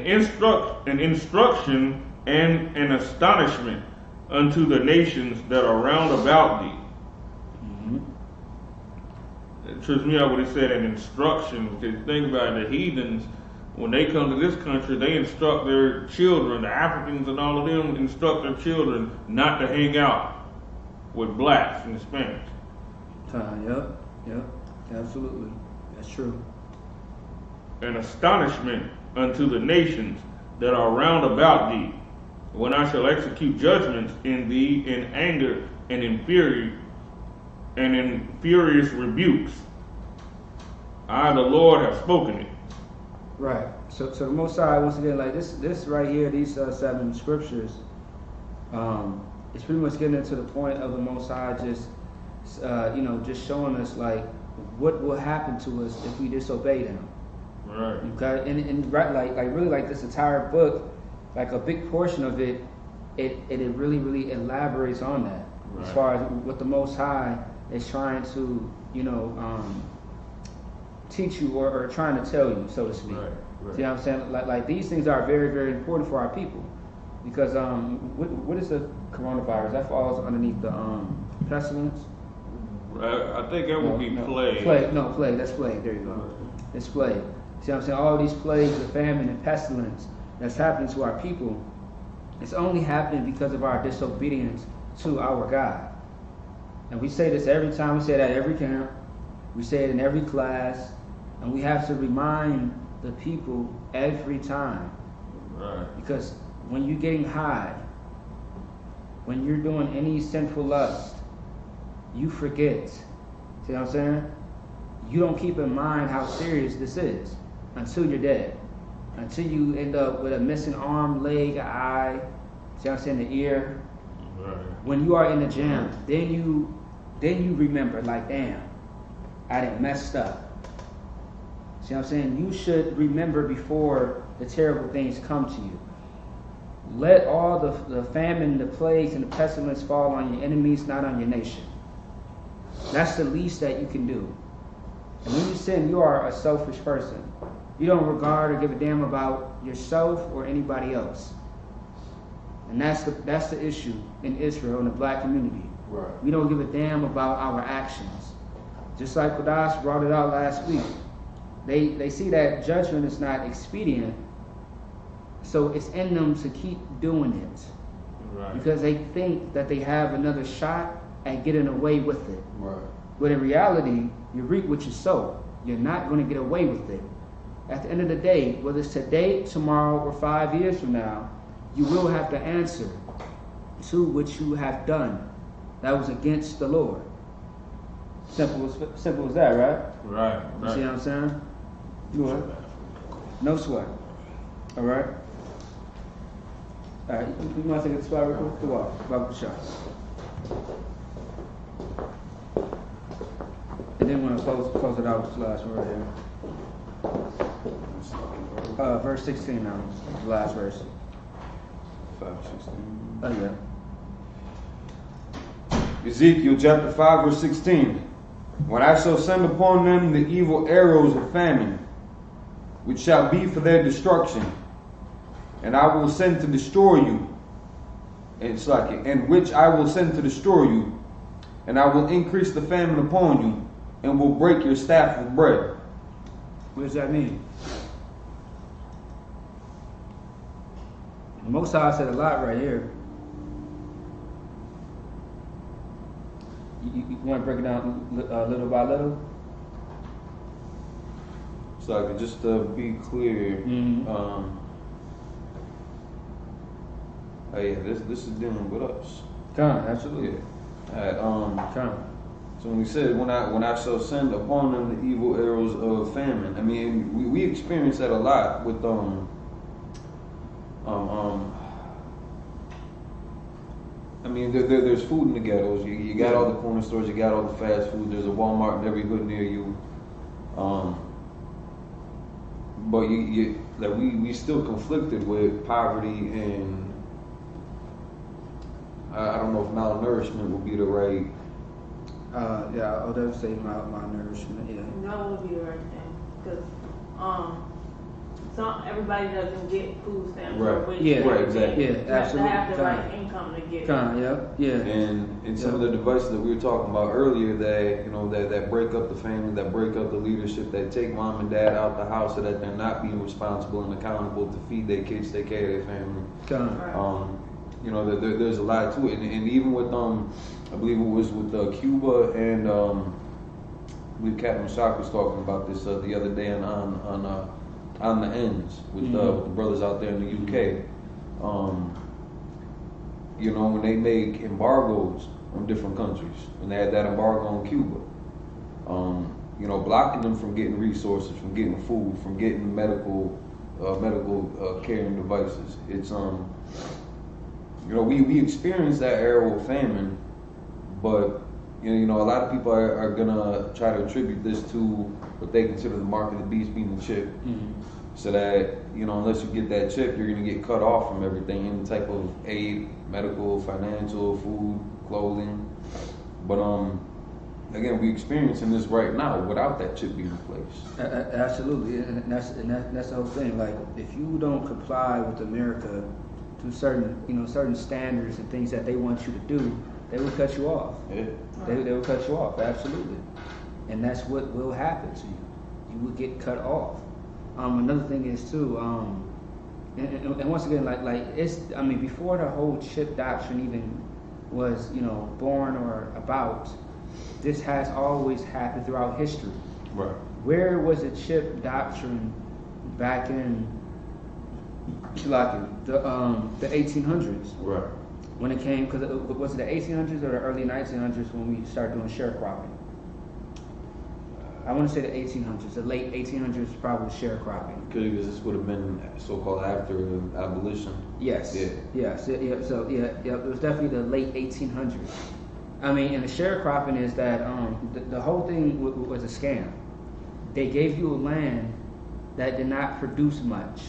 instruction and an astonishment unto the nations that are round about thee. It trips me out what he said, an instruction. Because think about it, the heathens, when they come to this country, they instruct their children, the Africans and all of them instruct their children not to hang out with blacks and Hispanics. Yep, absolutely. That's true. An astonishment unto the nations that are round about thee, when I shall execute judgments in thee in anger and in fury and in furious rebukes. I, the Lord, have spoken it. Right. So the Most High, once again, like this right here, these 7 scriptures, it's pretty much getting to the point of the Most High just, just showing us like what will happen to us if we disobey them. Right. Okay. And right, like really, like this entire book, like a big portion of it, it really elaborates on that, as far as what the Most High is trying to, teach you or trying to tell you, so to speak. Right. See what I'm saying? Like these things are very, very important for our people, because what is the coronavirus? That falls underneath the pestilence. I think that would be plague. Plague. That's plague. There you go. It's plague. See what I'm saying? All these plagues, the famine and pestilence that's happening to our people, it's only happening because of our disobedience to our God. And we say this every time. We say that at every camp. We say it in every class. And we have to remind the people every time. Right. Because when you're getting high, when you're doing any sinful lust, you forget. See what I'm saying? You don't keep in mind how serious this is until you're dead. Until you end up with a missing arm, leg, eye, see what I'm saying, the ear. Right. When you are in the jam, then you remember, like, damn, I done messed up. See what I'm saying? You should remember before the terrible things come to you. Let all the famine, the plagues, and the pestilence fall on your enemies, not on your nation. That's the least that you can do. And when you sin, you are a selfish person. You don't regard or give a damn about yourself or anybody else. And that's the issue in Israel, in the black community. Right. We don't give a damn about our actions. Just like Kodash brought it out last week. They see that judgment is not expedient, so it's in them to keep doing it. Right. Because they think that they have another shot at getting away with it. Right. But in reality, you reap what you sow. You're not going to get away with it. At the end of the day, whether it's today, tomorrow, or 5 years from now, you will have to answer to what you have done that was against the Lord. Simple as that, right? Right. You see what I'm saying? You what? No sweat. All right? All right, you want to take a spot real quick? Go out. Back the shot. And then we're going to close it out with the last word here. Verse 16 now. The last verse. 5:16. Oh, yeah. Ezekiel chapter 5 verse 16. When I shall send upon them the evil arrows of famine, which shall be for their destruction, and I will send to destroy you, and which I will send to destroy you, and I will increase the famine upon you, and will break your staff of bread. What does that mean? Most High said a lot right here. You want to break it down little by little? So just to be clear, this is dealing with us. Absolutely. Yeah. So when we said when I shall send upon them the evil arrows of famine, I mean we experience that a lot with I mean, there's food in the ghettos. You got all the corner stores. You got all the fast food. There's a Walmart in every hood near you. But we still conflicted with poverty and I don't know if malnourishment would be the right. Yeah, I would say malnourishment. Yeah. That would be the right thing, because everybody doesn't get food stamps. Right. Yeah. Right. Exactly. Yeah, You absolutely. have to have the right income to get it. Yeah. And some of the devices that we were talking about earlier that break up the family, that break up the leadership, that take mom and dad out the house so that they're not being responsible and accountable to feed their kids, take care of their family. Right. There's a lot to it, and even with I believe it was with Cuba and I believe Captain Shock was talking about this the other day on the ends with the brothers out there in the UK. When they make embargoes on different countries, when they had that embargo on Cuba, blocking them from getting resources, from getting food, from getting medical care and devices. It's we experienced that era of famine, but a lot of people are gonna try to attribute this to what they consider the mark of the beast being the chip. So that, unless you get that chip, you're going to get cut off from everything, any type of aid, medical, financial, food, clothing. But, again, we're experiencing this right now without that chip being in place. Absolutely, and that's the whole thing. Like, if you don't comply with America to certain standards and things that they want you to do, they will cut you off. Yeah. They will cut you off, absolutely. And that's what will happen to you. You will get cut off. Another thing is too, and once again, before the whole chip doctrine even was, born or about, this has always happened throughout history. Right. Where was the chip doctrine back in the 1800s? Right. When it came, because was it the 1800s or the early 1900s when we started doing sharecropping? I want to say the 1800s, the late 1800s, probably sharecropping. Because this would have been so-called after abolition. Yes. Yeah. Yes. So it was definitely the late 1800s. And the sharecropping is that the whole thing was a scam. They gave you a land that did not produce much,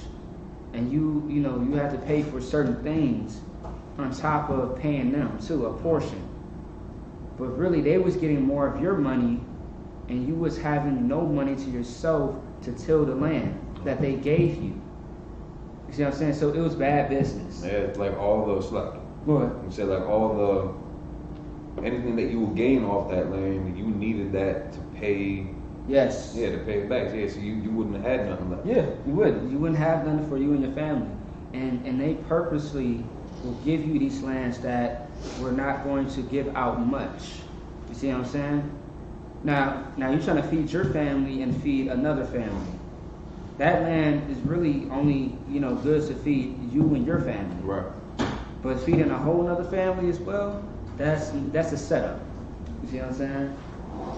and you had to pay for certain things on top of paying them too, a portion. But really, they was getting more of your money, and you was having no money to yourself to till the land that they gave you. You see what I'm saying? So it was bad business. Yeah, it's like all those, anything that you would gain off that land, you needed that to pay. Yes. Yeah, to pay it back. Yeah, so you wouldn't have had nothing left. Yeah, you wouldn't. You wouldn't have nothing for you and your family. And they purposely will give you these lands that we're not going to give out much. You see what I'm saying? Now you're trying to feed your family and feed another family. That land is really only, good to feed you and your family. Right. But feeding a whole other family as well, that's a setup. You see what I'm saying?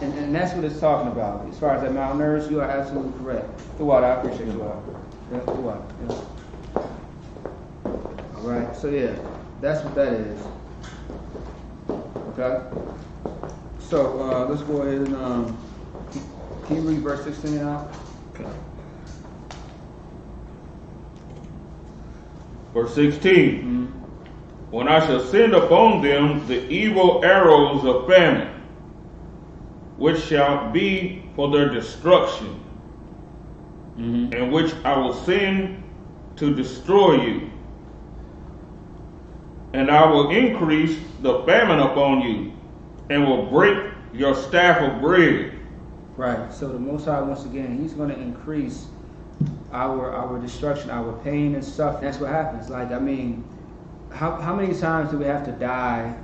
And that's what it's talking about. As far as that malnourished, you are absolutely correct. The water, I appreciate you all. Yeah, the water. Yeah. All right. So that's what that is. Okay. So let's go ahead and can you read verse 16 out? Okay. Verse 16. Mm-hmm. When I shall send upon them the evil arrows of famine, which shall be for their destruction, and which I will send to destroy you. And I will increase the famine upon you, and will break your staff of bread. Right. So the Most High, once again, He's going to increase our destruction, our pain and suffering. That's what happens. How many times do we have to die?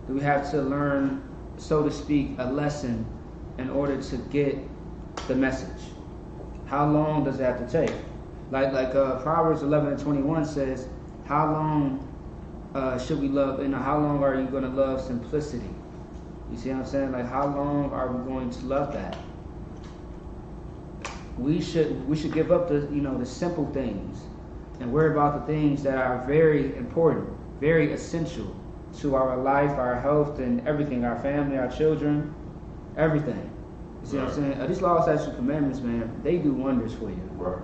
Do we have to learn, so to speak, a lesson in order to get the message? How long does it have to take? Like Proverbs 11:21 says, how long should we love, how long are you going to love simplicity? You see what I'm saying? How long are we going to love that? We should give up the simple things and worry about the things that are very important, very essential to our life, our health, and everything, our family, our children, everything. You see what I'm saying? These laws, statutes, and commandments, man, they do wonders for you. Right.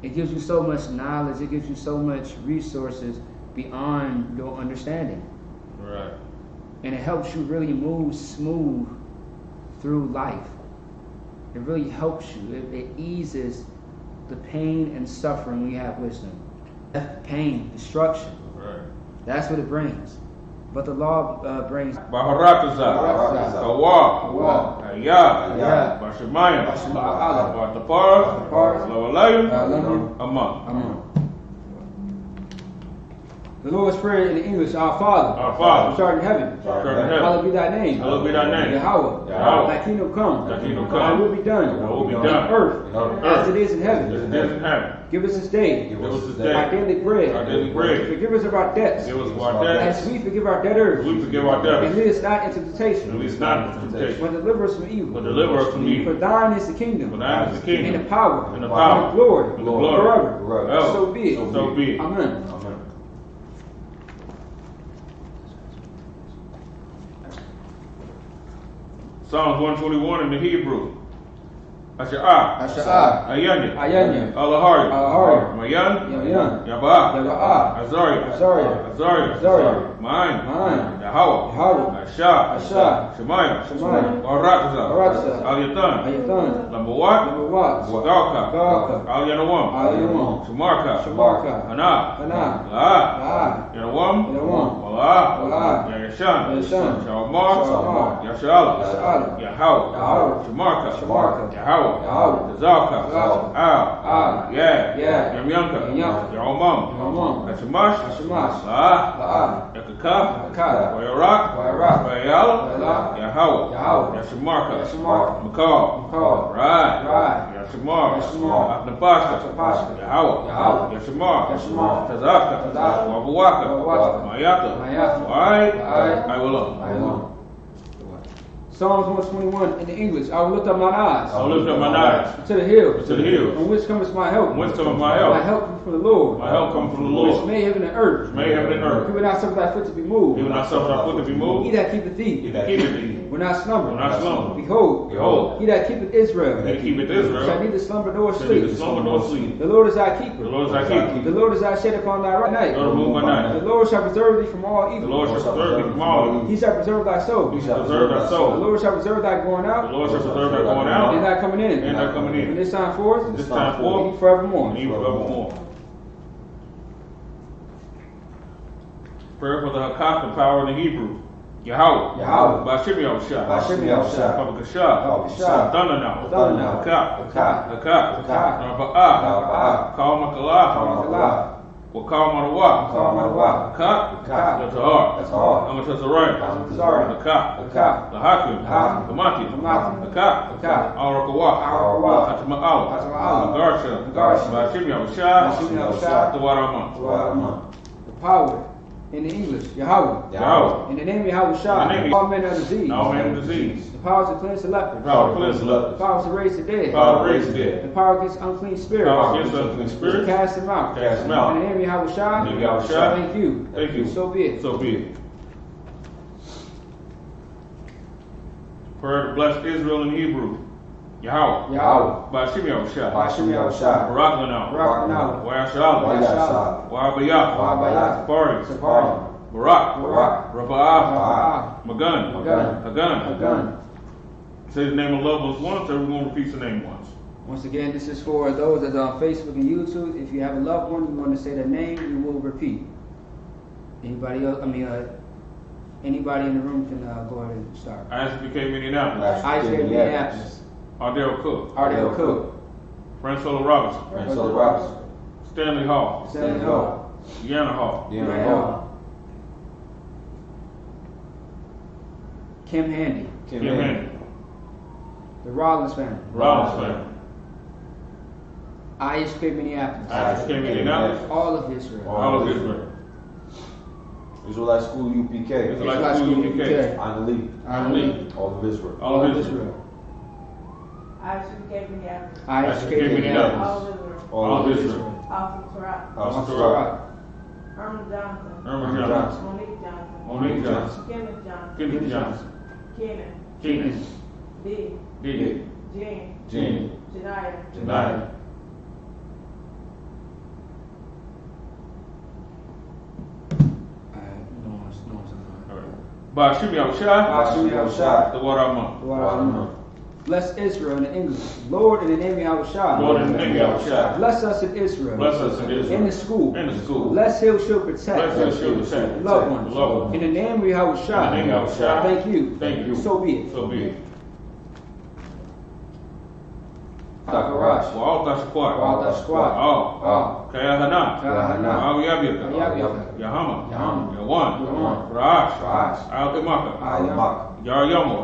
It gives you so much knowledge. It gives you so much resources beyond your understanding. Right. And it helps you really move smooth through life. It really helps you. It eases the pain and suffering we have wisdom. Death, pain, destruction. Right. That's what it brings. But the law brings Baharataza, Kawa, Aya, Bashamaya, Allah, Batapar, Lawalayu, Amon. Amen. The Lord's Prayer in English, Our Father, Our Father, which art in heaven, hallowed be thy name. Hallowed be thy name. Yahweh, Yahweh. thy kingdom come, Thy kingdom come. thy will be done, Thy will be on done. earth, as it is in heaven. As it is in heaven. Give us this day, Give us this day our daily bread. our daily bread. Forgive us of our debts, Give us our debts. as we forgive our debtors. We forgive our And debtors. lead us not into And temptation, lead us not into temptation. but deliver us from evil. But deliver us from For evil. thine is the kingdom, For thine is the kingdom, and the power, and the power, and the glory, and the glory, forever. forever. So be it. So be it. Amen. Amen. Psalms 121 in the Hebrew. Asha'ah, Asha'ah, Ayanya, Ayanya, Alahari, Alahari, Mayan, Yayan, Yabah, Yabah, Azaria, Azaria, Azaria, Azaria, Ma'an, Ma'an, Yahweh, Yahweh, Asha, Asha, Shemaya, Shemaya, Barakza, Barakza, Alyatan, Ayatan, Lambawat, Lambawat, Galka, Galka, Alyanawam, Alyanawam, Shamarka, Shamarka, Hana, Hana, La, La, Yanawam, Yanawam, Wala, Wala, Yashan, Yashan, Shalmar, Shalmar, Yashala, Yashala, Yahweh, Yahweh, Shamarka, Shamarka, Yahweh, Yahweh, Zalka, Zalka, Al, Yeah, Yamyanka, Yamyanka, Yahomam, Yahomam, Hashamash, Hashamash, La, La, Yakaka, Yakaka, Wayarak, Wayarak, Wayala, Wayala, Yahweh, Yahweh, Yashamarka, Yashamarka, Makal, Makal, Rai, Rai, Yashamar, Yashamar, Atnapashka, Atnapashka, Yahweh, Yahweh, Yashamar, Yashamar, Tazaka, Tazaka, Wabawaka, Wabawaka, Mayaka, Mayaka, I will love. I will. Psalms 121 in the English. I will lift up mine eyes I will lift up my eyes to the hills, to the hills. from which cometh my help. From whence cometh my My help? help comes from the Lord. My help comes from the Which Lord. made heaven and earth. Made heaven and earth. He will not suffer thy foot to be moved. He will not suffer thy foot to be He moved. that keepeth thee He that keepeth thee will not slumber. will not slumber. Behold, Behold, he that keepeth Israel he that keepeth shall Israel neither slumber nor shall neither sleep. slumber nor sleep. The Lord is thy keeper. The Lord is thy keeper. The Lord is thy shade upon thy right night. The Lord remove my night. The Lord shall preserve thee from all The evil. Lord shall preserve thee from all evil. He shall preserve thy soul. He shall preserve thy The soul. Lord shall preserve thy going The out Lord shall preserve thy going and out thy coming in. and thy coming From in. this time forth, This time and forth forevermore. and even forevermore. Prayer for the Hakak, the power in the Hebrew. Yahweh. Yahweh. Bashim Yahushua. Bashim Yahushua. Babakashah. Babakashah. Thundernow. Thundernow. Hakak. Hakak. Hakak. Hakak. Raba'ah. Raba'ah. Kal Makalah. Makalah. Wakal Marawa. Wakal Marawa. Hakak. Hakak. Latahar. Latahar. Amatazarai. Amatazarai. Hakak. Hakak. Lahakim. Lahakim. Kamati. Kamati. Hakak. Hakak. Al-Rakawa. Al-Rakawa. Hatama'al. Hatama'al. Nagarsha. Nagarsha. Bashim Yahushua. Bashim Yahushua. Tawarama. The power in the English, Yahweh. Yahweh. In the name of Yahweh In the name Shai, of- all men of disease. All men of disease. The power to cleanse the leper. Power to cleanse the The leper. power to raise the dead. Power to raise the dead. The power against unclean spirits. Power against unclean To spirits. cast them out. Cast them out. In the name of Yahweh Shai, In the name of Yahweh Shai. thank you. Thank you. So be it. So be it. Prayer to bless Israel in Hebrew. Yahweh. Yahweh. Bashim Yahushua. Bashim Yahushua. Barak Lanau. Barak Lanau. Wayashala. Wayashala. Wabayah. Wabayah. Safari. Safari. Barak. Barak. Raba'ah. Raba'ah. Magan. Magan. Hagan. Hagan. Say the name of loved ones once, or we're going to repeat the name once. Once again, this is for those that are on Facebook and YouTube. If you have a loved one, you want to say their name, you will repeat. Anybody else? Anybody in the room can go ahead and start. I.S.U.P.K. Minneapolis. I.S.U.P.K. Minneapolis. Ardell Cook. Ardell Cook. Francola Robinson. Francola Robinson. Stanley Hall. Stanley Hall. Deanna Hall. Deanna Hall. Kim Handy. Kim Handy. The Rollins family. Rollins family. I.S.U.P.K. Minneapolis. I.S.U.P.K. Minneapolis. All of Israel. All of Israel. Israelite School U.P.K. Israelite School U.P.K. On the lead. On the lead. All of Israel. All of Israel. I.S.U.P.K. Minneapolis. I.S.U.P.K. Minneapolis. All of Israel. All of Israel. House of Torah. House of Torah. Herman Johnson. Herman Johnson. Monique Johnson. Monique Johnson. Kenneth Johnson. Kenneth Johnson. Kenan. Keenan. D. D. Jean. Jean. Janiyah. Janiyah. No one's Bashim Yahushua. Bashim Yahushua. The Warama. Warama. Bless Israel in the English. Lord, in the name of Yahweh. Lord, in the name of Yahweh. Bless us in Israel. Bless us in Israel. In the school. In the school. Bless Hill Shield Protect. Bless Hill Shield Protect. Loved ones. Loved ones. In the name of Yahweh. In the name of Yahweh. Thank you. Thank you. So be it. So be it. Takarash. Wa'al Squad. Wa'al Squad. GEN.YAHANNA. GEN.YAHANNA. I.S.U.P.K. Yahama. Yawan. Ra'ash. I.S.U.P.K. Yaryamo.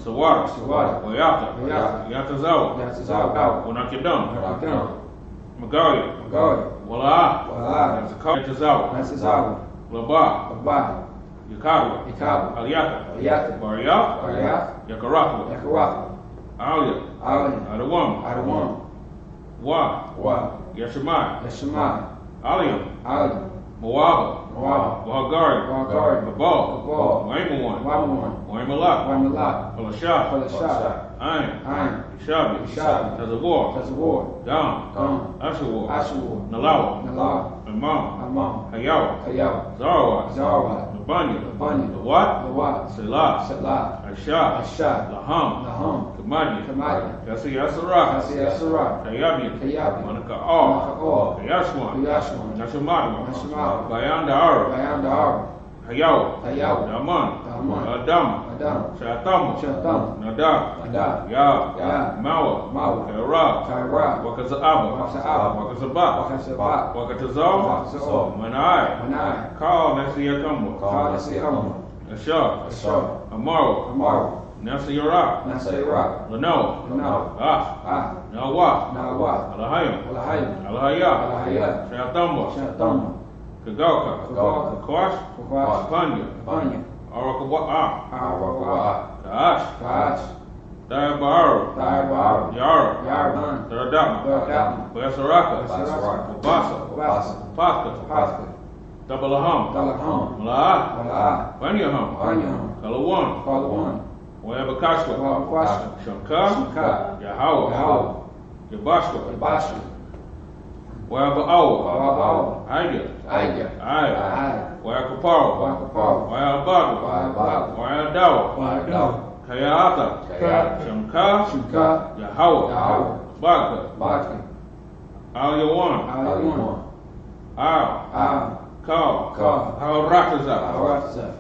Sawara. Wayata. Yatazawa. Wanakidam. Magalia. Wala'a. Yatazawa. Laba. Yakawa. Aliyata. Bariyah. Yakaratu. Alia. Adawam. Wa. Yashimai. Aliyam. Moab. Wahagari. Babal. Waimalak. Falashah. Ain. Shabi. Tazawar. Dam. Ashawar. Nalawa. Imam. Hayawa. Zarwa. Nabanya. The what? Selah. Aisha. Laham. Kamadi. Yasirah. Kayabi. Manaka'ar. Kayashwan. Nashamadwa. Bayan Da'ara. Hayawa. Daman. Adama. Shatamu. Nadab. Yab. Mawa. Kairab. Wakazabat. Wakatazal. Manai. Kal Nasiyakamu. Ashar. Amaro. Nasiyara. Lano. Nawa. Alahaya. Shatamba. Kagauka. Kawash. Panya. Arakawa. Kaash. Dayabaro. Yara. Daradama. Basaraka. Babasa. Paska. Dabalaham. Mala'ah. Banyaham. Kalawan. Wayabakashwa. Shamka. Yahawa. Yabashwa. Wayaba'awa. Aya. Wayakaparo. Wayabadu. Wayadawa. Kayata. Shamka. Yahawa. Baka. Al-Yawan. Kal. Hal-Rakaza.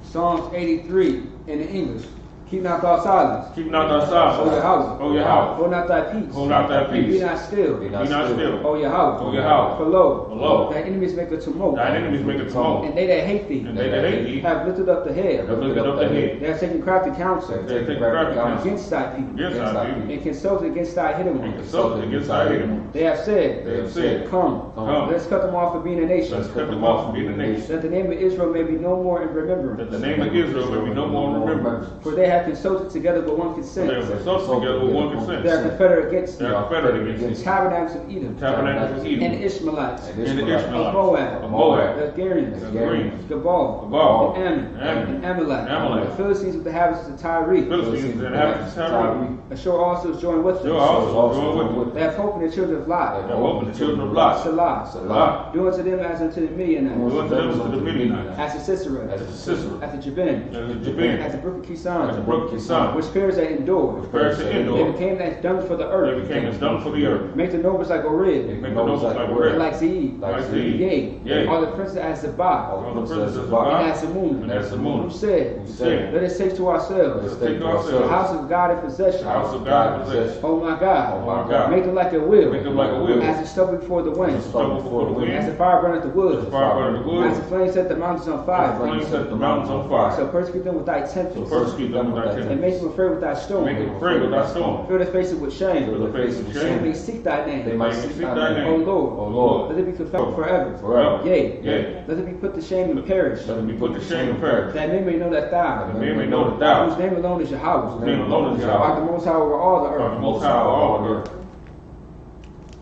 Psalms 83 in the English. Keep not thy silence. Keep not thy silence. O Yahweh. O Yahweh. Hold not thy peace. Hold not thy peace. Be not still. Be not still. O Yahweh. O Yahweh. For lo, lo, thy enemies make a tumult. Thine enemies make a tumult. And they that hate thee. And they that hate thee have lifted up the head. have lifted up the head. They have taken crafty counsel. They have taken crafty counsel Against thy people. against thy people. And consulted against thy hidden And ones. consulted against thy hidden ones. They have said. They have said, Come. Let's cut them off for being a nation. let's cut them off from being a nation. That the name of Israel may be no more in remembrance. That the name of Israel may be no more in remembrance. For they have consulted together with one consent. They have consulted together with one consent. They are confederate against They thee. are confederate against The thee. tabernacles of Edom. Tabernacles of And the Edom. Ishmaelites. And the Of Ishmaelites. Moab. Of Moab. The Garians. The Garians. Gabal. Gabal. And Ammon. Ammon. And Amalek. Amalek. The Philistines with the habits of Tyre. Philistines and inhabitants of Tyre. Ashur also is joined with them. They are also joined with them. They have hope in the children of Lot. They have opened the children of Lot. Salah. Do unto them as unto the Midianites. Do unto them as unto the Midianites. As to Sisera. As to Sisera. As to Jabin. As to Jabin. As to Brook of As Kisan. to Brook of Kisan. Which spirits they endure. Which perished to endure. They became as dung for the They earth. became as dung for the earth. Make the nobles like Orib. Make the nobles like a red. Like Zeeb. Like Zeeb. Yea. All the princes as Zabah. All the princes of And Zabah. as the moon. And as the moon. Who said, let us take to ourselves Let's take to the ourselves house of God in possession. the house of God in possession. Oh my God. Oh my God. Make them like a wheel. Make them like a wheel. As a stubble before the wind. As a stubble before the wind. As the fire burneth the wood. Fire burneth the wood. As the flame set the mountains on fire. Flames set the mountains on fire. So persecute them with thy So tempest. persecute them with thy And tempest. make them afraid with thy storm. Make them afraid with thy storm. Fill their faces with shame. Fill their faces with shame. And they seek thy name. They might seek thy O name. Lord. O Lord. Let it be confessed forever. Forever. Yea. Yea. Let it be put to shame and perish. Let them be put to shame and perish. That men may know that thou, That men may know that thou, whose name alone is Yahweh, whose name alone is art Yahweh, the most high over all the art the earth. most high over all the earth.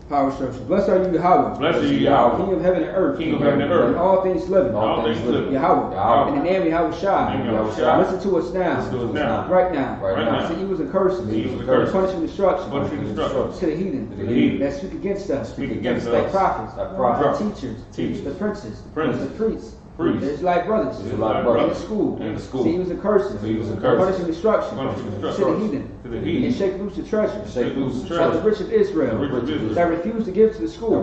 Power structure. Blessed are you, Yahweh. Blessed are you, Yahweh, King of heaven and earth. King of heaven and earth. And all things living. all things living. Yahweh. Yahweh. In the name of Yahweh Shai. In the name of Yahweh Shai. Listen to us now. Listen to us now. Right now. Right now. To evils and curses. To evils and To curses. punishing destruction. Punishing destruction. To the heathen. To the heathen. That speak against us. Speak against Thy us. prophets. Thy prophets. The teachers. Teachers. The princes. Princes. The priests. The Israelite brothers. In the school. See, he was a curse. Punishing destruction. To the heathen. And shake loose the treasure. Of the rich of Israel. That refused to give to the school.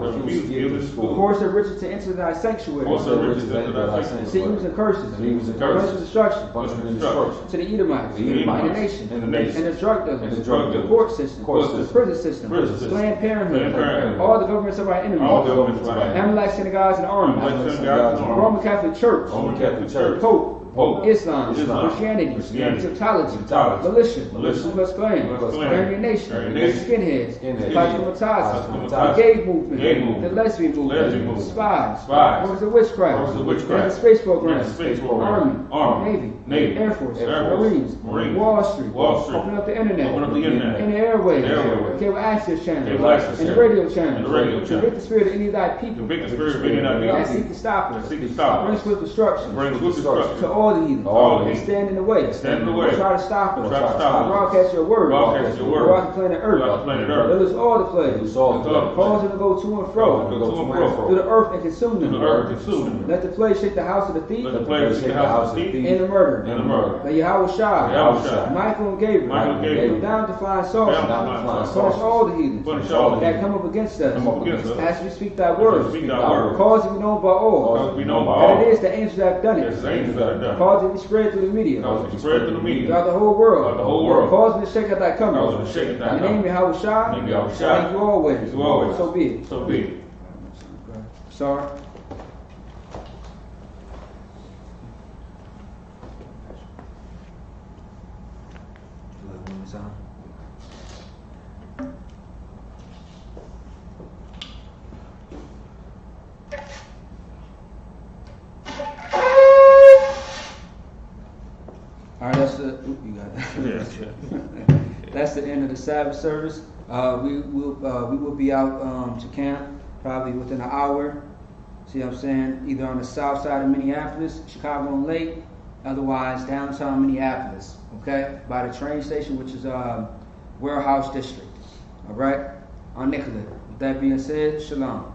Force their riches to enter thy sanctuary. See, he was a curse. Punishing destruction. To the Edomites. And the nation. And the drug dealers. The court system. The prison system. Planned Parenthood. All the governments of our enemies. Amalek synagogues and armies. Roman Catholic Church. Pope. Islam. Christianity. Egyptology. Militia. Ku Klux Klan. Aryan Nation. Skinheads. The gay movement. The lesbian movement. Spies. Workers of witchcraft. The space program. Army. Navy. Air Force. Marines. Wall Street. Open up the internet. In the airwaves. Cable access channels. And the radio channels. Convict the spirit of any of thy people. That seek to stop us. Bring swift destruction. To all the heathen. And stand in the way. Try to stop us. Broadcast your word. Go out to planet Earth. Let us all the plagues. Cause them to go to and fro. Through the earth and consume them. Let the plague shake the house of the thief. And the murderer. Let Yahweh Shai. Michael and Gabriel. Down to flying saucers. Punish all the heathens that come up against us. As we speak thy word. Cause it be known by all. That it is the angels that have done it. Cause it to be spread through the media. Throughout the whole world. Cause it to shake at thy coming. In the name of Yahweh Shai. Thank you always. So be it. Sorry. All right, that's the end of the Sabbath service. We will be out to camp probably within an hour. See what I'm saying? Either on the south side of Minneapolis, Chicago and Lake, otherwise downtown Minneapolis. Okay, by the train station, which is Warehouse District. All right, on Nicollet. With that being said, shalom.